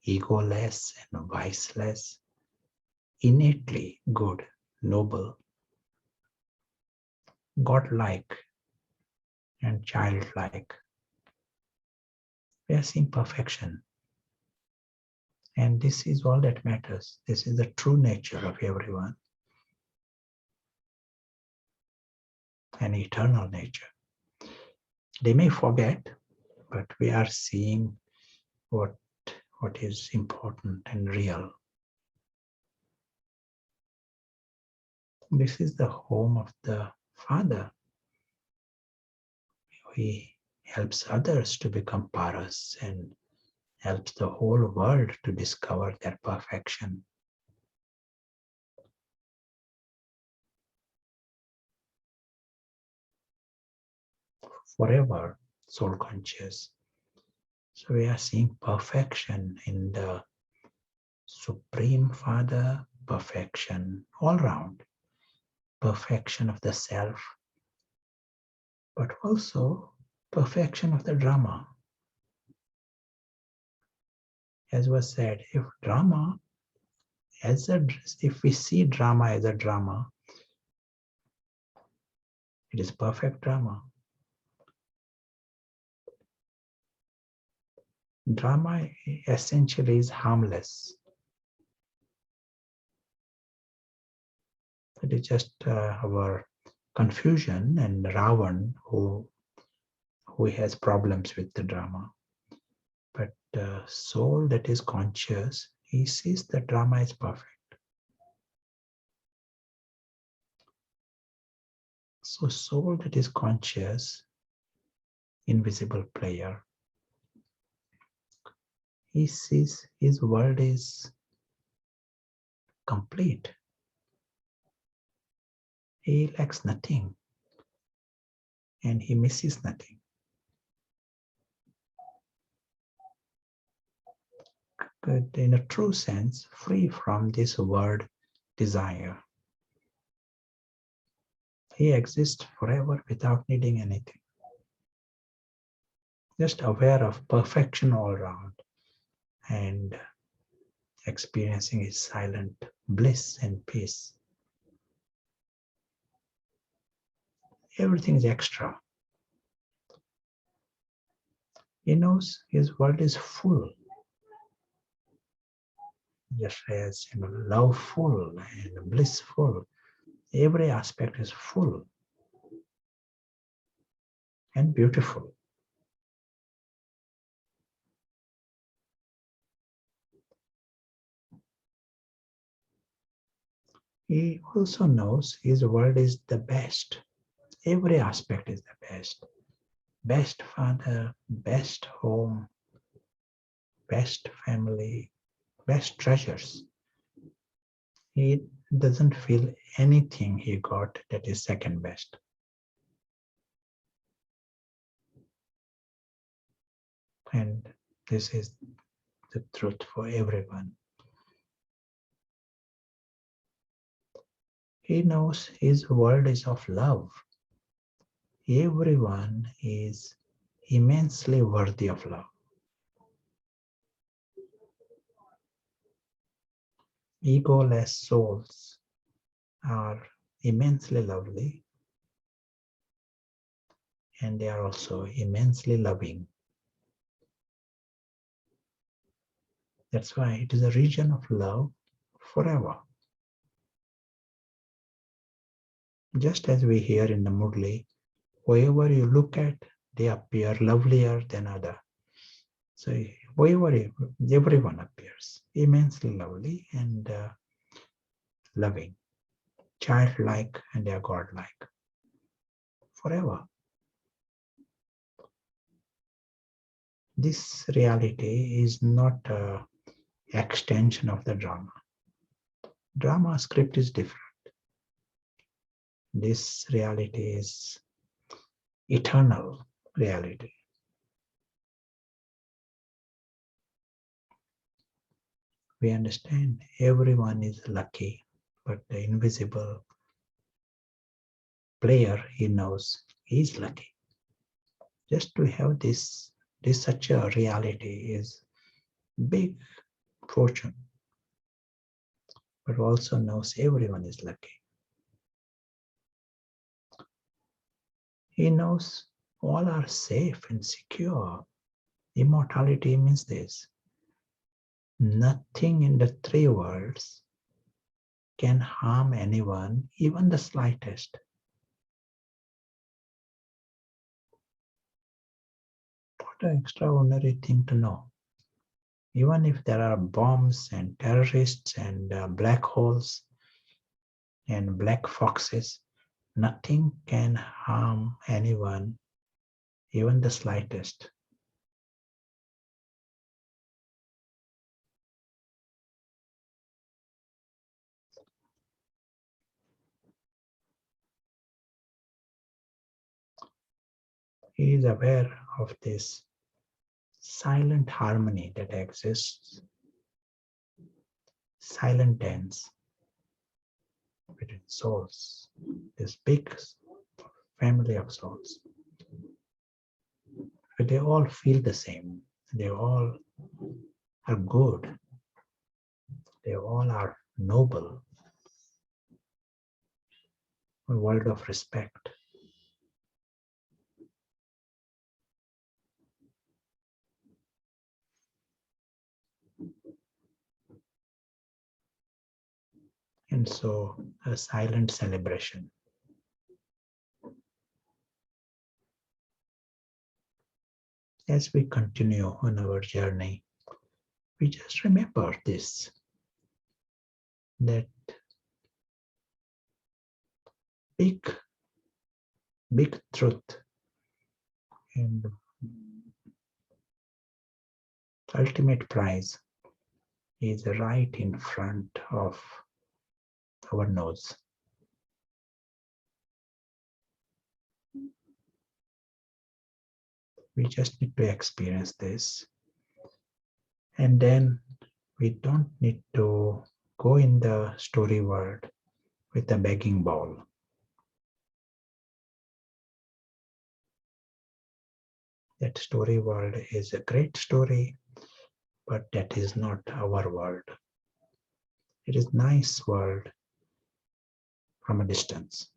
egoless and viceless, innately good, noble, godlike, and childlike. We are seeing perfection. And this is all that matters. This is the true nature of everyone. An eternal nature. They may forget, but we are seeing what is important and real. This is the home of the Father. He helps others to become paras and helps the whole world to discover their perfection. Forever soul conscious. So we are seeing perfection in the Supreme Father, perfection all round, perfection of the self, but also perfection of the drama. As was said, if we see drama as a drama, it is perfect drama. Drama essentially is harmless. It is just our confusion and Ravan who has problems with the drama. But the soul that is conscious, he sees the drama is perfect. So soul that is conscious, invisible player, he sees his world is complete. He lacks nothing and he misses nothing. But in a true sense, free from this word desire. He exists forever without needing anything. Just aware of perfection all around and experiencing his silent bliss and peace. Everything is extra. He knows his world is full. Just as loveful and blissful. Every aspect is full and beautiful. He also knows his world is the best. Every aspect is the best. Best father, best home, best family, best treasures. He doesn't feel anything he got that is second best. And this is the truth for everyone. He knows his world is of love. Everyone is immensely worthy of love. Egoless souls are immensely lovely and they are also immensely loving. That's why it is a region of love forever. Just as we hear in the Murli, whoever you look at, they appear lovelier than other. So whoever, everyone appears immensely lovely and loving, childlike, and they are godlike forever. This reality is not an extension of the drama. Drama script is different. This reality is eternal reality. We understand everyone is lucky, but the invisible player, he knows he's lucky. Just to have this such a reality is big fortune, but also knows everyone is lucky. He knows all are safe and secure. Immortality means this. Nothing in the three worlds can harm anyone, even the slightest. What an extraordinary thing to know. Even if there are bombs and terrorists and black holes and black foxes, nothing can harm anyone, even the slightest. He is aware of this silent harmony that exists, silent dance between souls, this big family of souls. But they all feel the same. They all are good. They all are noble. A world of respect. And so a silent celebration. As we continue on our journey, we just remember this, that big truth and ultimate prize is right in front of our nose. We just need to experience this. And then we don't need to go in the story world with a begging bowl. That story world is a great story, but that is not our world. It is nice world from a distance.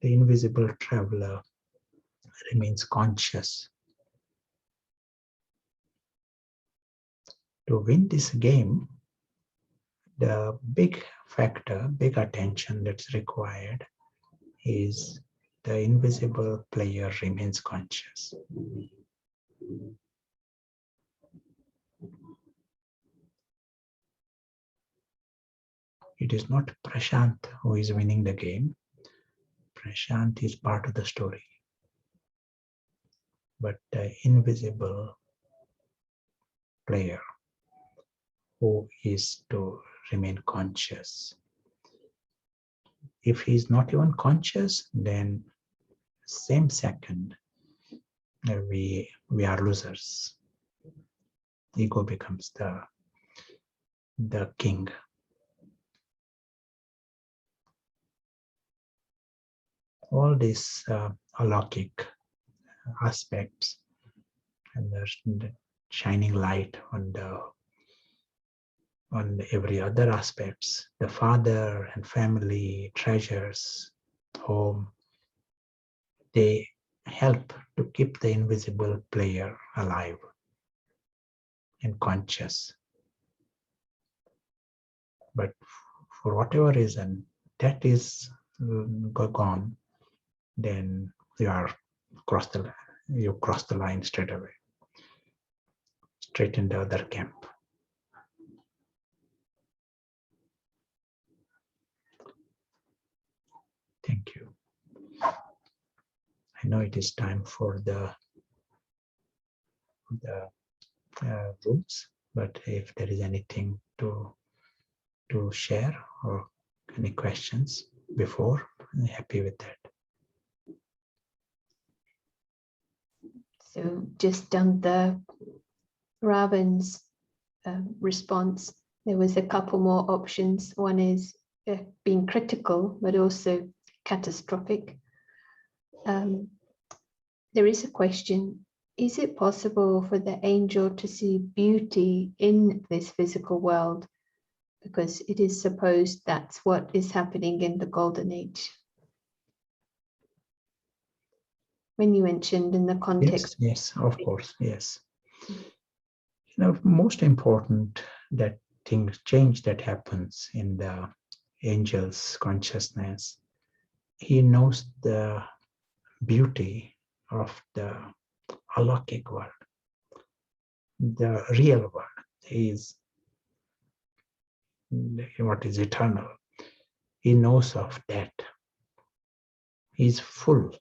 The invisible traveler remains conscious. To win this game, the big factor, big attention that's required is the invisible player remains conscious. It is not Prashant who is winning the game. Prashant is part of the story. But the invisible player who is to remain conscious. If he is not even conscious, then same second we are losers. Ego becomes the king. All these alaukic aspects and the shining light on every other aspects, the father and family, treasures, home, they help to keep the invisible player alive and conscious. But for whatever reason that is gone, then you cross the line straight away, straight in the other camp. Thank you. I know it is time for the rules, but if there is anything to share or any questions before, I'm happy with that. So just on the Ravan's response, there was a couple more options. One is being critical, but also catastrophic. There is a question, is it possible for the angel to see beauty in this physical world? Because it is supposed that's what is happening in the Golden Age. When you mentioned in the context. Yes, of course, yes. Most important that change that happens in the angel's consciousness. He knows the beauty of the alokik world, the real world is what is eternal. He knows of that. He's full.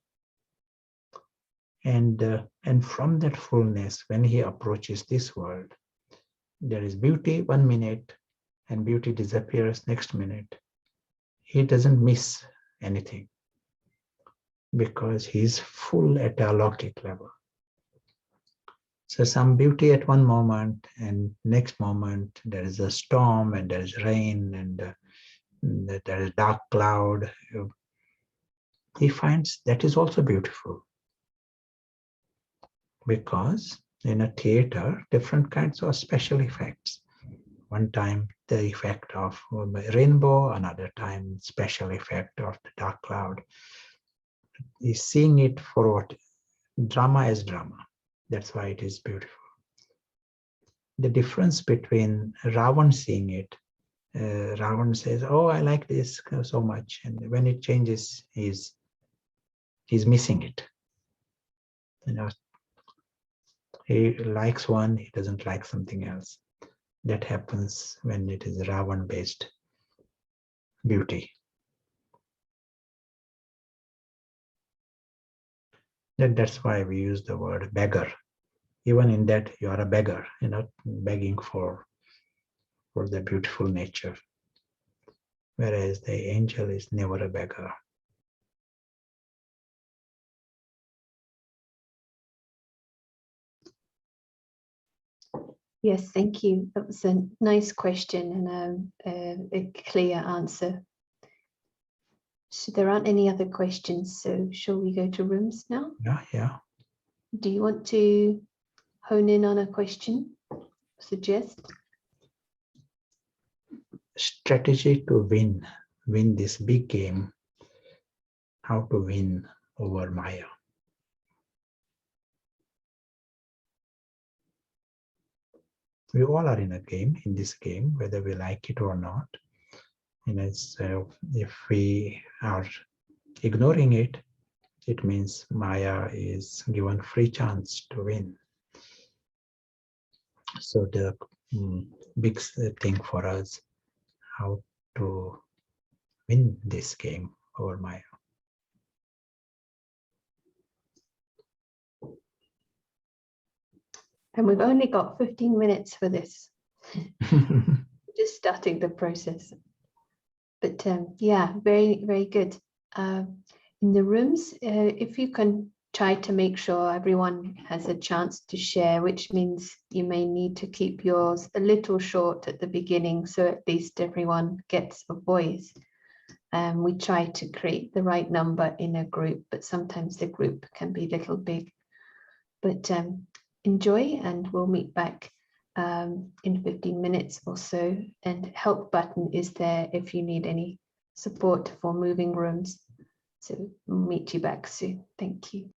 And from that fullness, when he approaches this world, there is beauty 1 minute and beauty disappears next minute. He doesn't miss anything because he's full at a alokik level. So some beauty at one moment, and next moment there is a storm and there is rain and there is dark cloud. He finds that is also beautiful, because in a theater, different kinds of special effects. One time the effect of a rainbow, another time special effect of the dark cloud. He's seeing it for what? Drama is drama. That's why it is beautiful. The difference between Ravan seeing it, Ravan says, oh, I like this so much. And when it changes, he's missing it. He likes one, he doesn't like something else. That happens when it is Ravan-based beauty. That's why we use the word beggar. Even in that, you are a beggar, begging for the beautiful nature. Whereas the angel is never a beggar. Yes, thank you. That was a nice question and a clear answer. So there aren't any other questions, so shall we go to rooms now? Yeah. Do you want to hone in on a question? Suggest? Strategy to win this big game. How to win over Maya. We all are in this game, whether we like it or not. So if we are ignoring it, it means Maya is given free chance to win. So the big thing for us, how to win this game over Maya. And we've only got 15 minutes for this. Just starting the process. But yeah, very, very good. In the rooms, if you can try to make sure everyone has a chance to share, which means you may need to keep yours a little short at the beginning, so at least everyone gets a voice. We try to create the right number in a group, but sometimes the group can be a little big. But enjoy, and we'll meet back in 15 minutes or so. And help button is there if you need any support for moving rooms. So we'll meet you back soon. Thank you.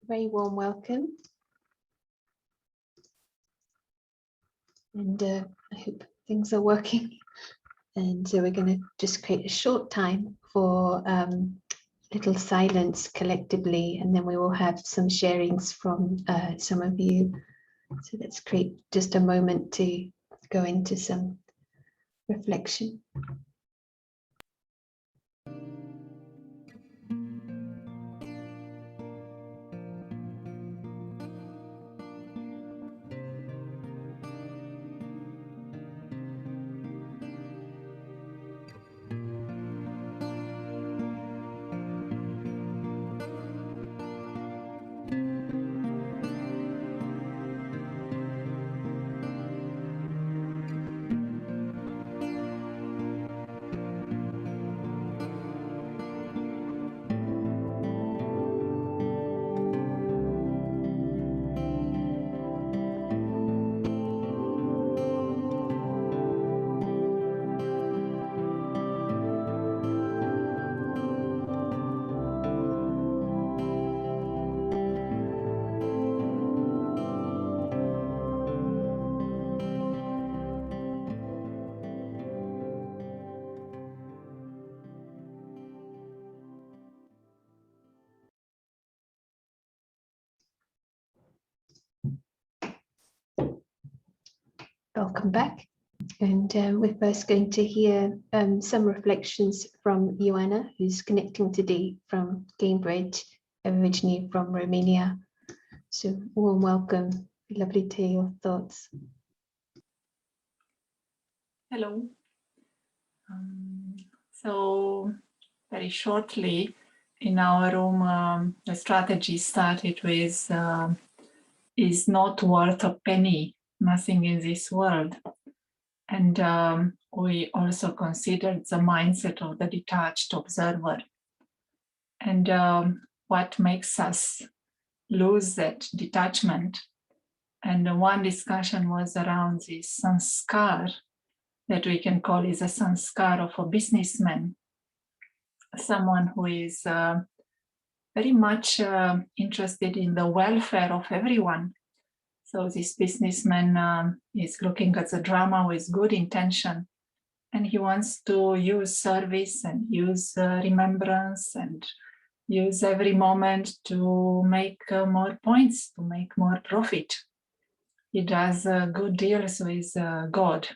very warm welcome. And I hope things are working. And so we're going to just create a short time for little silence collectively, and then we will have some sharings from some of you. So let's create just a moment to go into some reflection. Welcome back. And we're first going to hear some reflections from Ioana, who's connecting today from Cambridge, originally from Romania. So warm welcome. Lovely to hear your thoughts. Hello. So very shortly in our room, the strategy started with is not worth a penny, nothing in this world. And we also considered the mindset of the detached observer. And what makes us lose that detachment. And one discussion was around this sanskar, that we can call is a sanskar of a businessman, someone who is very much interested in the welfare of everyone. So this businessman is looking at the drama with good intention, and he wants to use service and use remembrance and use every moment to make more points, to make more profit. He does good deals with God.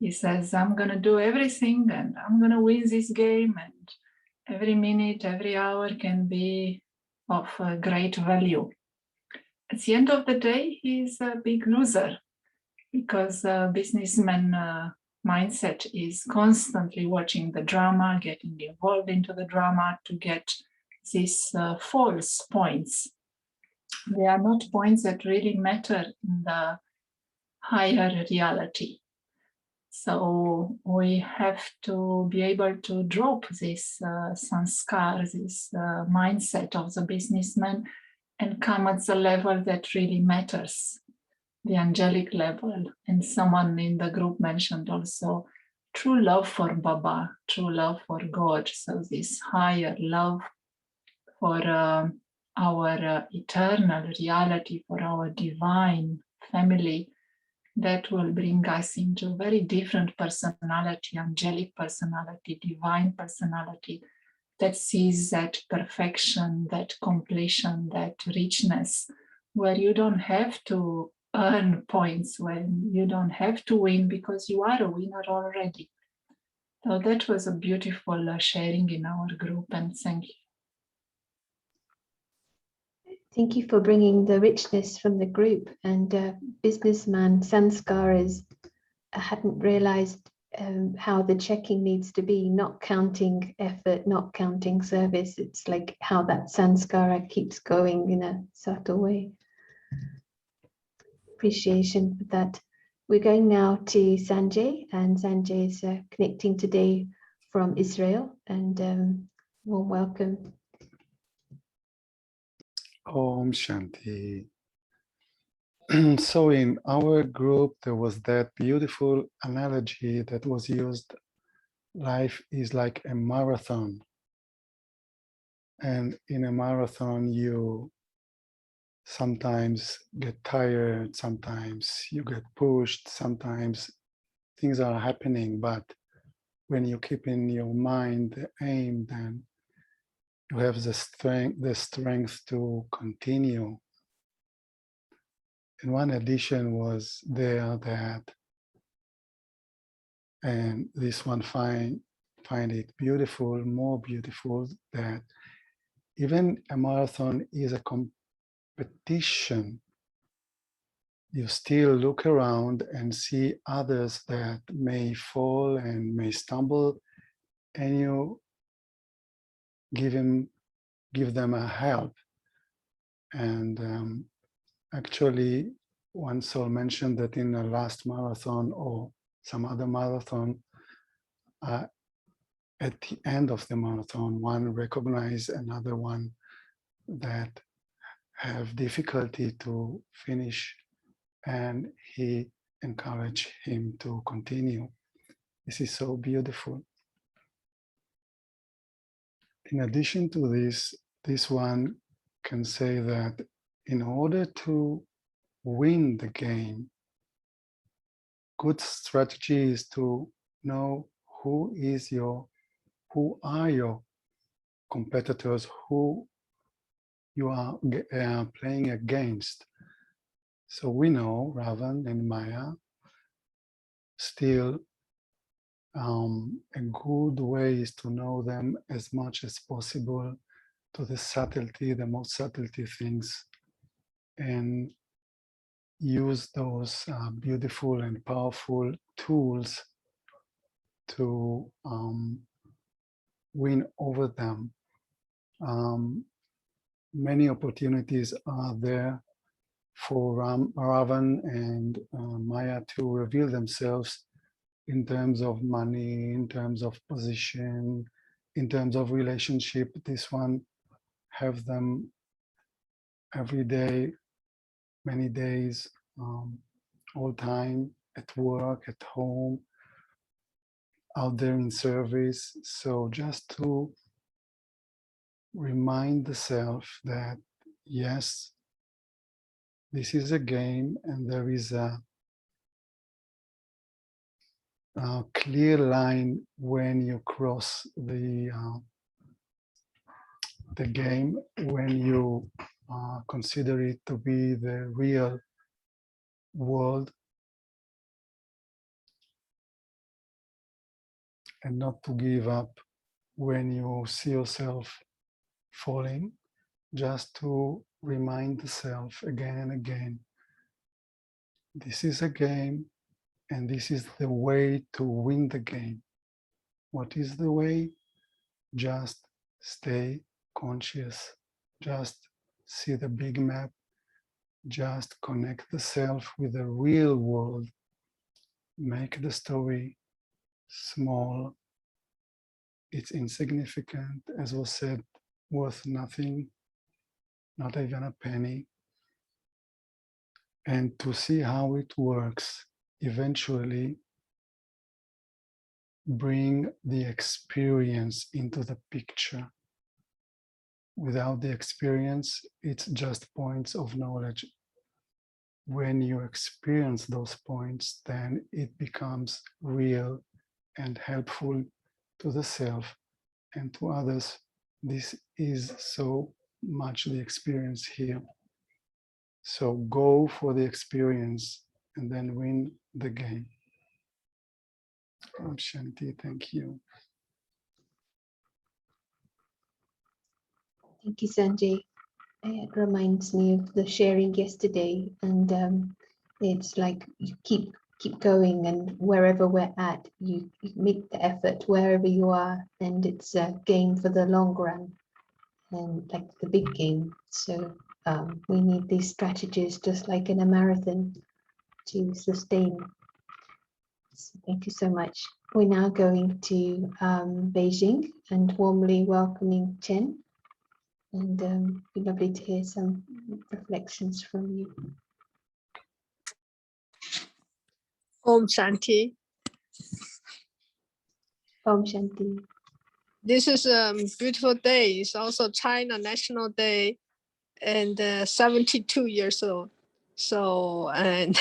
He says, I'm going to do everything and I'm going to win this game, and every minute, every hour can be of great value. At the end of the day, he's a big loser, because businessman mindset is constantly watching the drama, getting involved into the drama to get these false points. They are not points that really matter in the higher reality. So we have to be able to drop this sanskar, this mindset of the businessman, and come at the level that really matters, the angelic level. And someone in the group mentioned also true love for Baba, true love for God. So this higher love for our eternal reality, for our divine family, that will bring us into a very different personality, angelic personality, divine personality, that sees that perfection, that completion, that richness, where you don't have to earn points, when you don't have to win, because you are a winner already. So that was a beautiful sharing in our group, and thank you. Thank you for bringing the richness from the group. And businessman sanskar is, I hadn't realized how the checking needs to be, not counting effort, not counting service. It's like how that sanskara keeps going in a subtle way. Appreciation for that. We're going now to Sanjay, and Sanjay is connecting today from Israel, and warm welcome. Om Shanti. So in our group, there was that beautiful analogy that was used. Life is like a marathon. And in a marathon, you sometimes get tired, sometimes you get pushed, sometimes things are happening, but when you keep in your mind the aim, then you have the strength to continue. And one addition was there that, and this one find it beautiful, more beautiful, that even a marathon is a competition. You still look around and see others that may fall and may stumble, and you give them a help. And actually, one soul mentioned that in the last marathon or some other marathon, at the end of the marathon, one recognized another one that have difficulty to finish, and he encouraged him to continue. This is so beautiful. In addition to this one can say that in order to win the game, good strategy is to know who are your competitors, who you are playing against. So we know Ravan and Maya. Still, a good way is to know them as much as possible, to the most subtlety things, and use those beautiful and powerful tools to win over them. Many opportunities are there for Ravan and Maya to reveal themselves in terms of money, in terms of position, in terms of relationship. This one have them every day, many days, all time, at work, at home, out there in service. So just to remind the self that, yes, this is a game and there is a clear line when you cross the game, when you consider it to be the real world, and not to give up when you see yourself falling, just to remind the self again and again, this is a game and this is the way to win the game. What is the way? Just stay conscious, just see the big map, just connect the self with the real world, make the story small, it's insignificant, as was said, worth nothing, not even a penny, and to see how it works, eventually bring the experience into the picture. Without the experience, it's just points of knowledge. When you experience those points, then it becomes real and helpful to the self and to others. This is so much the experience here. So go for the experience and then win the game. Om Shanti, thank you. Thank you, Sanjay. It reminds me of the sharing yesterday, and it's like you keep going, and wherever we're at, you make the effort wherever you are, and it's a game for the long run, and like the big game. So we need these strategies, just like in a marathon, to sustain. So thank you so much. We're now going to Beijing and warmly welcoming Chen. And it'd be lovely to hear some reflections from you. Om Shanti. Om Shanti. This is a beautiful day. It's also China National Day. and 72 years old. So, and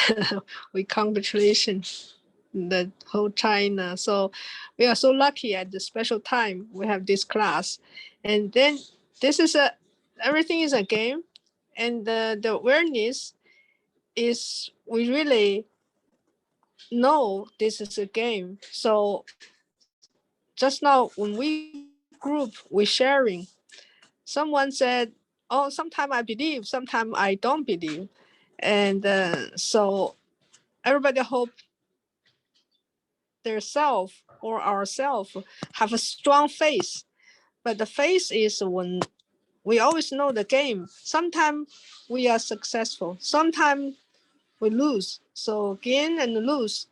we congratulations the whole China. So we are so lucky at the special time we have this class. And then this is everything is a game. And the awareness is we really know this is a game. So just now when we group, we sharing, someone said, oh, sometimes I believe, sometimes I don't believe. And so everybody hope their self or ourself have a strong faith. But the faith is when we always know the game. Sometimes we are successful, sometimes we lose. So gain and lose.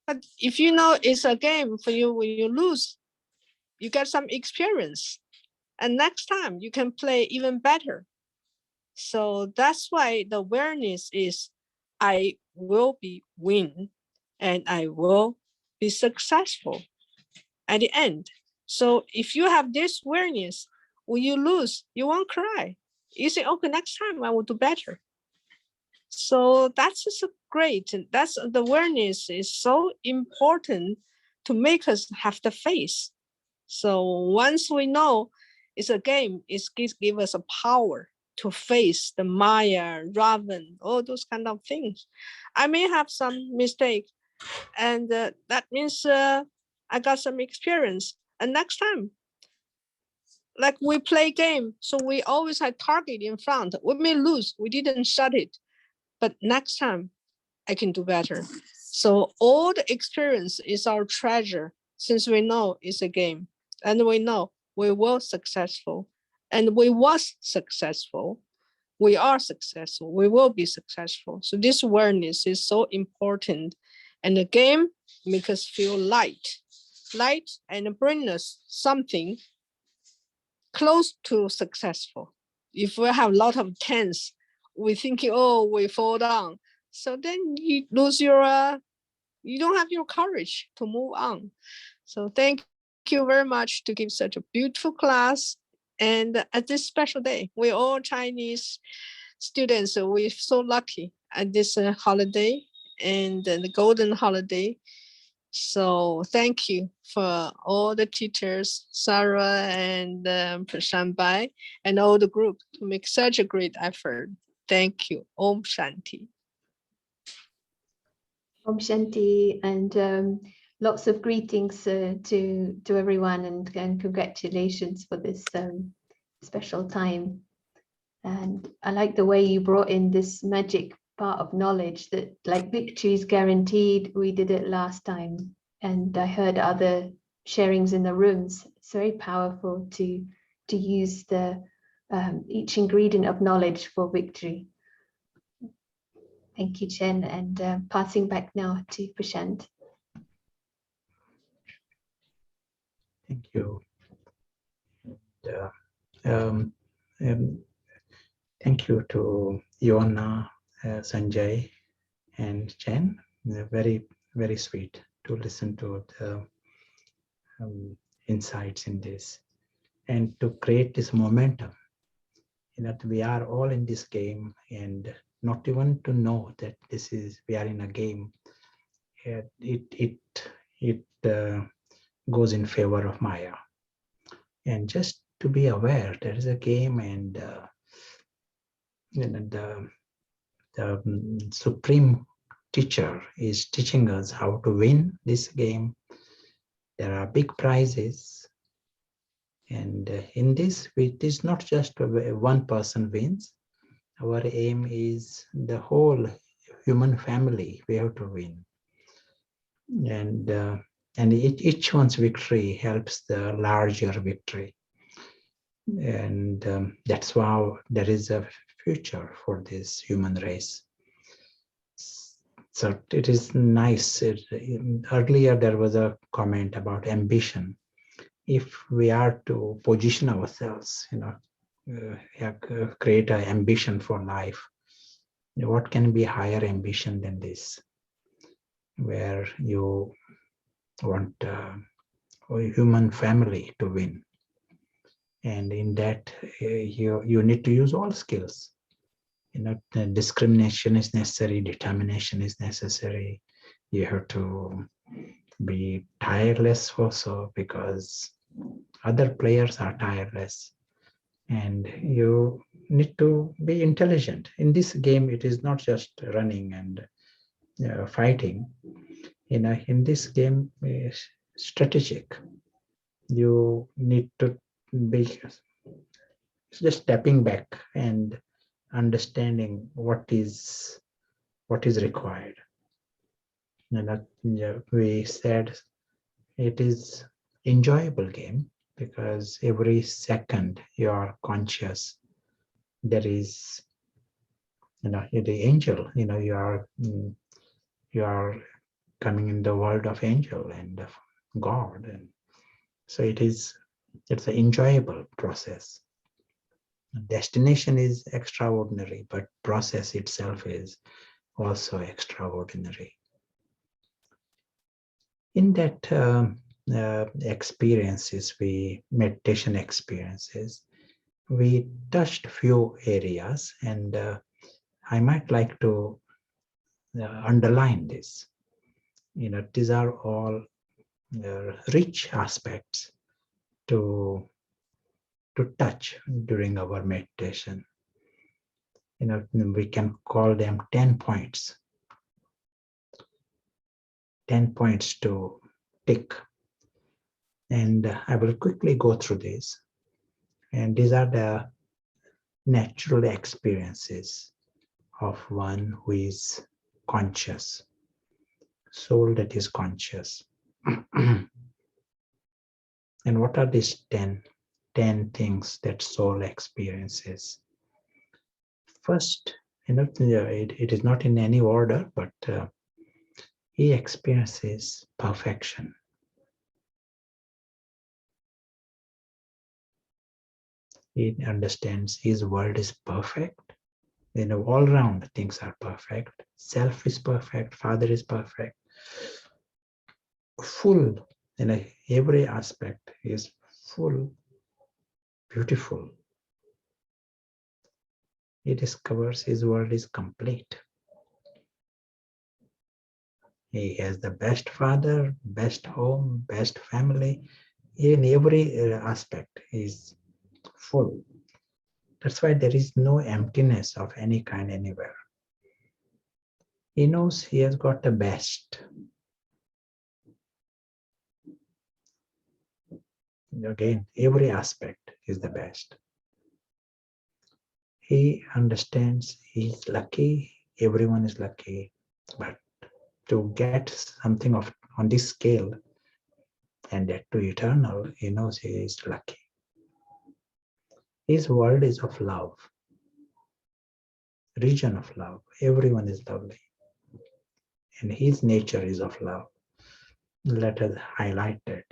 But if you know it's a game for you, when you lose, you get some experience. And next time you can play even better. So that's why the awareness is I will be win and I will be successful at the end. So if you have this awareness, when you lose, you won't cry. You say, okay, next time I will do better. So that's just great. That's the awareness is so important to make us have the faith. So once we know it's a game, it gives us a power to face the Maya, Ravan, all those kind of things. I may have some mistake, and that means I got some experience. And next time, like we play game, so we always had target in front. We may lose, we didn't shut it, but next time I can do better. So all the experience is our treasure, since we know it's a game, and we know we were successful, and we was successful. We are successful. We will be successful. So this awareness is so important, and the game makes us feel light, and bring us something close to successful. If we have a lot of tense, we thinking, oh, we fall down. So then you lose your, you don't have your courage to move on. So thank you very much to give such a beautiful class. And at this special day, we're all Chinese students, so we're so lucky at this holiday and the golden holiday. So thank you for all the teachers, Sarah and Prashant Bai, and all the group to make such a great effort. Thank you. Om Shanti. Om Shanti, and lots of greetings to everyone, and congratulations for this special time. And I like the way you brought in this magic part of knowledge that like victory is guaranteed. We did it last time, and I heard other sharings in the rooms. It's very powerful to use the each ingredient of knowledge for victory. Thank you, Chen, and passing back now to Prashant. Thank you. Thank you to Yona, Sanjay, and Chen. Very, very sweet to listen to the insights in this, and to create this momentum that we are all in this game, and not even to know that this is we are in a game. It goes in favor of Maya, and just to be aware there is a game, and the supreme teacher is teaching us how to win this game. There are big prizes, and in this, it is not just one person wins. Our aim is the whole human family. We have to win, and each one's victory helps the larger victory, and that's why there is a future for this human race. So it is nice. Earlier there was a comment about ambition. If we are to position ourselves, create an ambition for life, what can be higher ambition than this, where you want a human family to win? And in that, you need to use all skills. The discrimination is necessary, determination is necessary. You have to be tireless also, because other players are tireless. And you need to be intelligent. In this game, it is not just running and fighting. In this game, is strategic. You need to be just stepping back and understanding what is required. We said it is enjoyable game because every second you are conscious. There is, the angel. You are coming in the world of angel and of God, and so it's an enjoyable process. Destination is extraordinary, but process itself is also extraordinary. In that meditation experiences, we touched few areas, and I might like to underline this. These are all rich aspects to touch during our meditation. We can call them 10 points. 10 points to tick. And I will quickly go through this. And these are the natural experiences of one who is conscious, soul that is conscious. And what are these 10 things that soul experiences? First, it is not in any order, but he experiences perfection. He understands his world is perfect. All around things are perfect. Self is perfect. Father is perfect. Full, every aspect is full, beautiful. He discovers his world is complete. He has the best father, best home, best family. In every aspect is full. That's why there is no emptiness of any kind anywhere. He knows he has got the best. Again, every aspect is the best. He understands he's lucky, everyone is lucky, but to get something on this scale and that to eternal, he knows he is lucky. His world is of love, region of love. Everyone is lovely. And his nature is of love. Let us highlight that.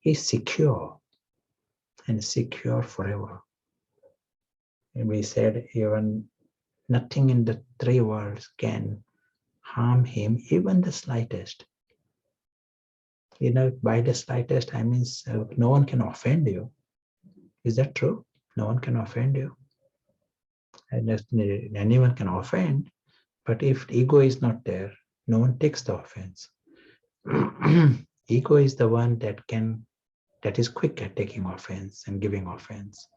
He's secure and secure forever. And we said even nothing in the three worlds can harm him, even the slightest. By the slightest, I mean no one can offend you. Is that true? No one can offend you. And anyone can offend, but if ego is not there, no one takes the offense. Ego is the one that is quick at taking offense and giving offense.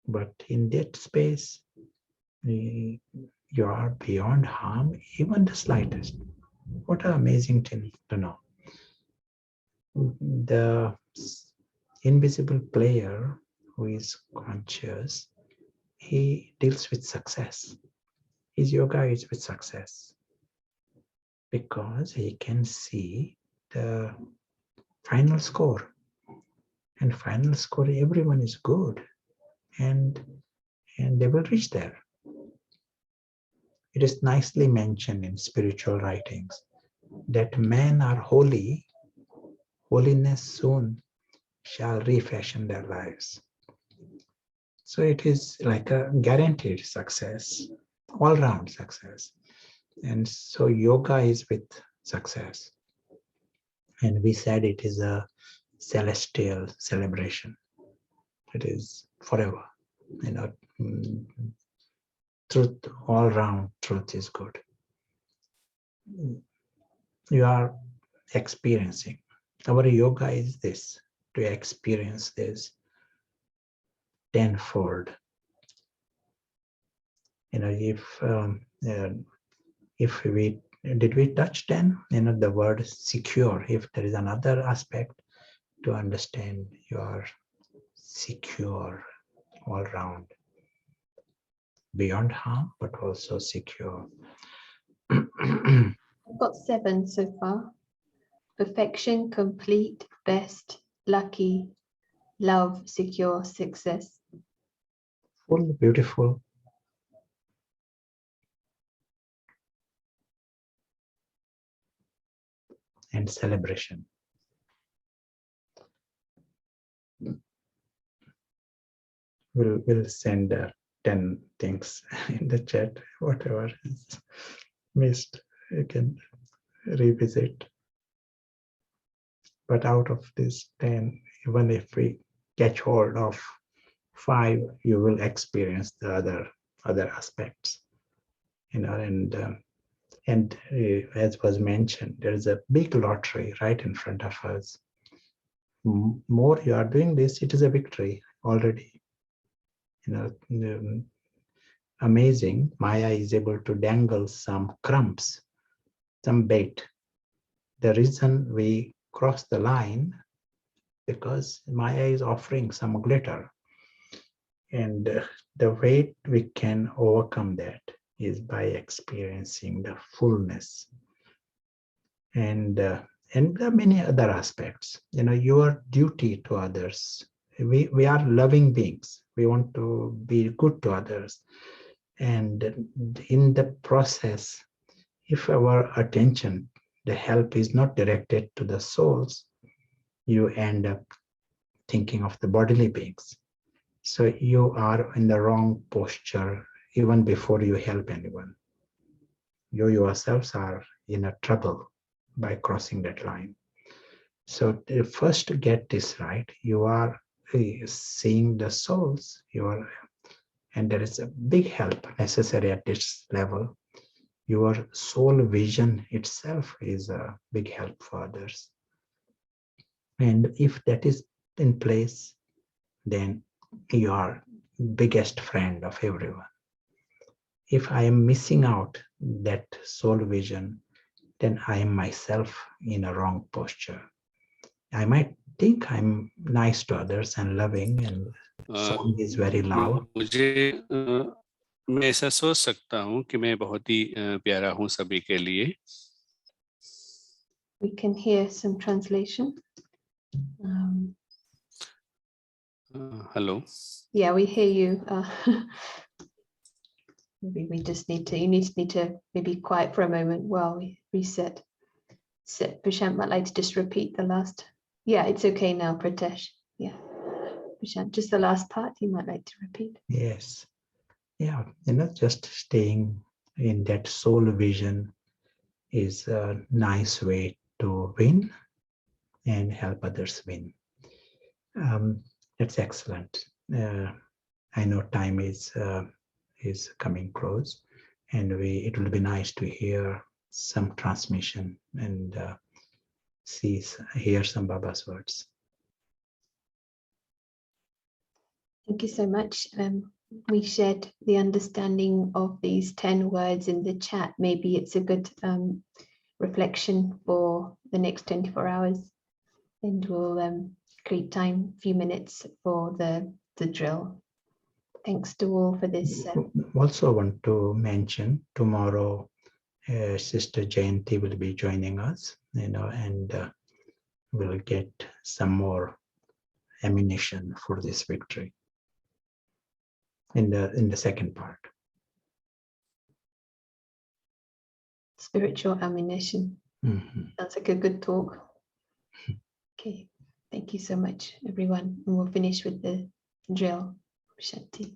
But in that space, you are beyond harm, even the slightest. What an amazing thing to know. The invisible player who is conscious, he deals with success. His yoga is with success because he can see the final score. And final score, everyone is good, and they will reach there. It is nicely mentioned in spiritual writings that men are holy, holiness soon shall refashion their lives. So it is like a guaranteed success, all-round success. And so yoga is with success. And we said it is a celestial celebration. It is forever. Truth, all round truth is good. You are experiencing. Our yoga is this, to experience this tenfold. If we did we touch 10? The word secure. If there is another aspect to understand, you are secure all round, beyond harm, but also secure. I've got 7 so far. Perfection, complete, best, lucky, love, secure, success. Full, beautiful. And celebration. We'll send 10 things in the chat. Whatever is missed, you can revisit. But out of this 10, even if we catch hold of 5, you will experience the other aspects. And as was mentioned, there is a big lottery right in front of us. More you are doing this, it is a victory already. Amazing. Maya is able to dangle some crumbs, some bait. The reason we cross the line, because Maya is offering some glitter. And the way we can overcome that is by experiencing the fullness. And there are many other aspects. Your duty to others. We are loving beings. We want to be good to others. And in the process, if our attention, the help is not directed to the souls, you end up thinking of the bodily beings. So you are in the wrong posture even before you help anyone. You yourselves are in a trouble by crossing that line. So first to get this right, you are seeing the souls, and there is a big help necessary at this level. Your soul vision itself is a big help for others. And if that is in place, then you are biggest friend of everyone. If I am missing out that soul vision, then I am myself in a wrong posture. I might think I'm nice to others and loving, and song is very loud. मैं ऐसा सोच सकता हूँ कि मैं बहुत ही प्यारा हूँ सभी के लिए. We can hear some translation. Hello. Yeah, we hear you. Maybe we just need to maybe quiet for a moment while we reset. Prashant might like to just repeat the last. Yeah, it's okay now, Pratesh. Yeah, Prashant, just the last part you might like to repeat. Yes. Yeah, just staying in that soul vision is a nice way to win and help others win. That's excellent. I know time is coming close, and it will be nice to hear some transmission and hear some Baba's words. Thank you so much. We shared the understanding of these 10 words in the chat. Maybe it's a good reflection for the next 24 hours, and we'll create time, a few minutes for the drill. Thanks to all for this. Also want to mention tomorrow, Sister Jayanti will be joining us, and we'll get some more ammunition for this victory in the second part. Spiritual ammunition. That's like a good talk. Okay, thank you so much, everyone. And we'll finish with the drill. Shanti.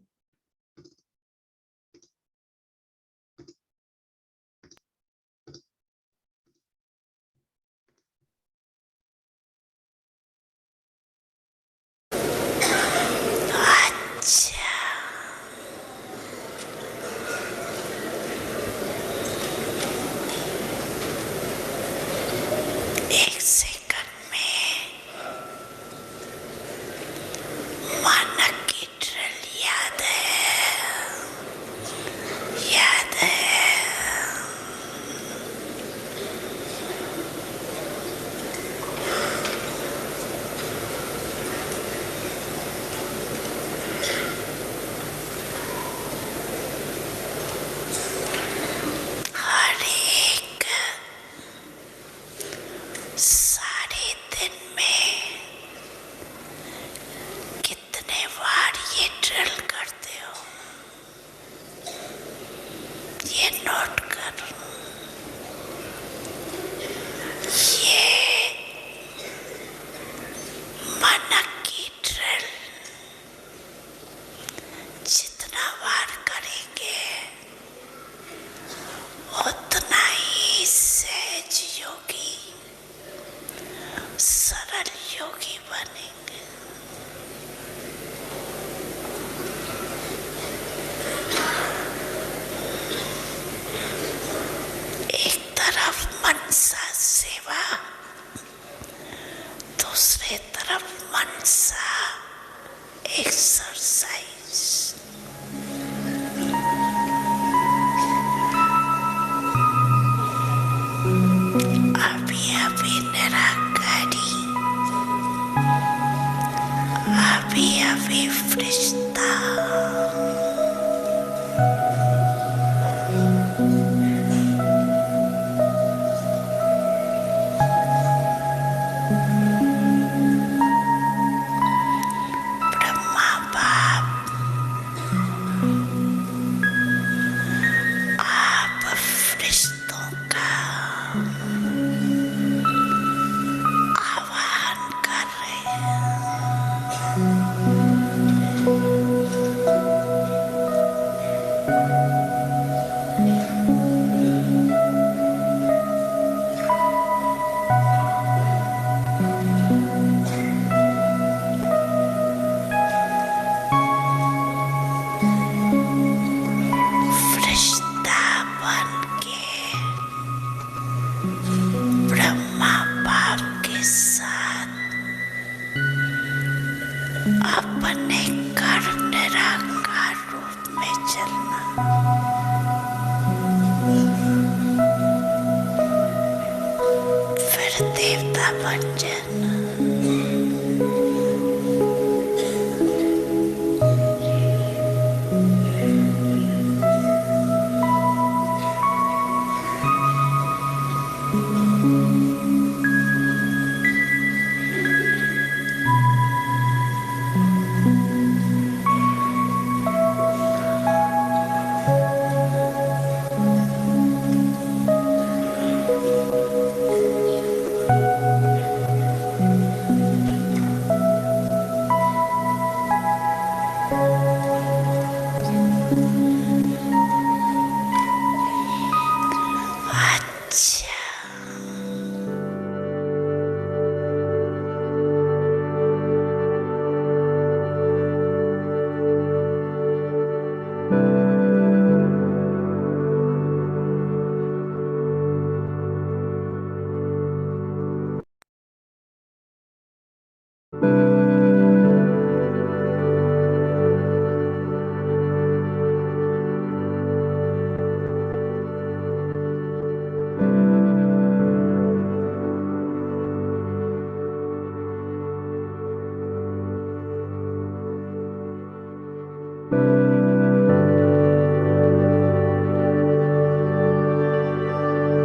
exercise. Api-api neragari, api-api freestyle. Brahma Bap, apa freestyle. Awan kare. Frishta बनके ब्रह्मा बाप के साथ अपने घर निराकार रूप में चलना। फिर देवता बन जाना। अच्छा Thank you.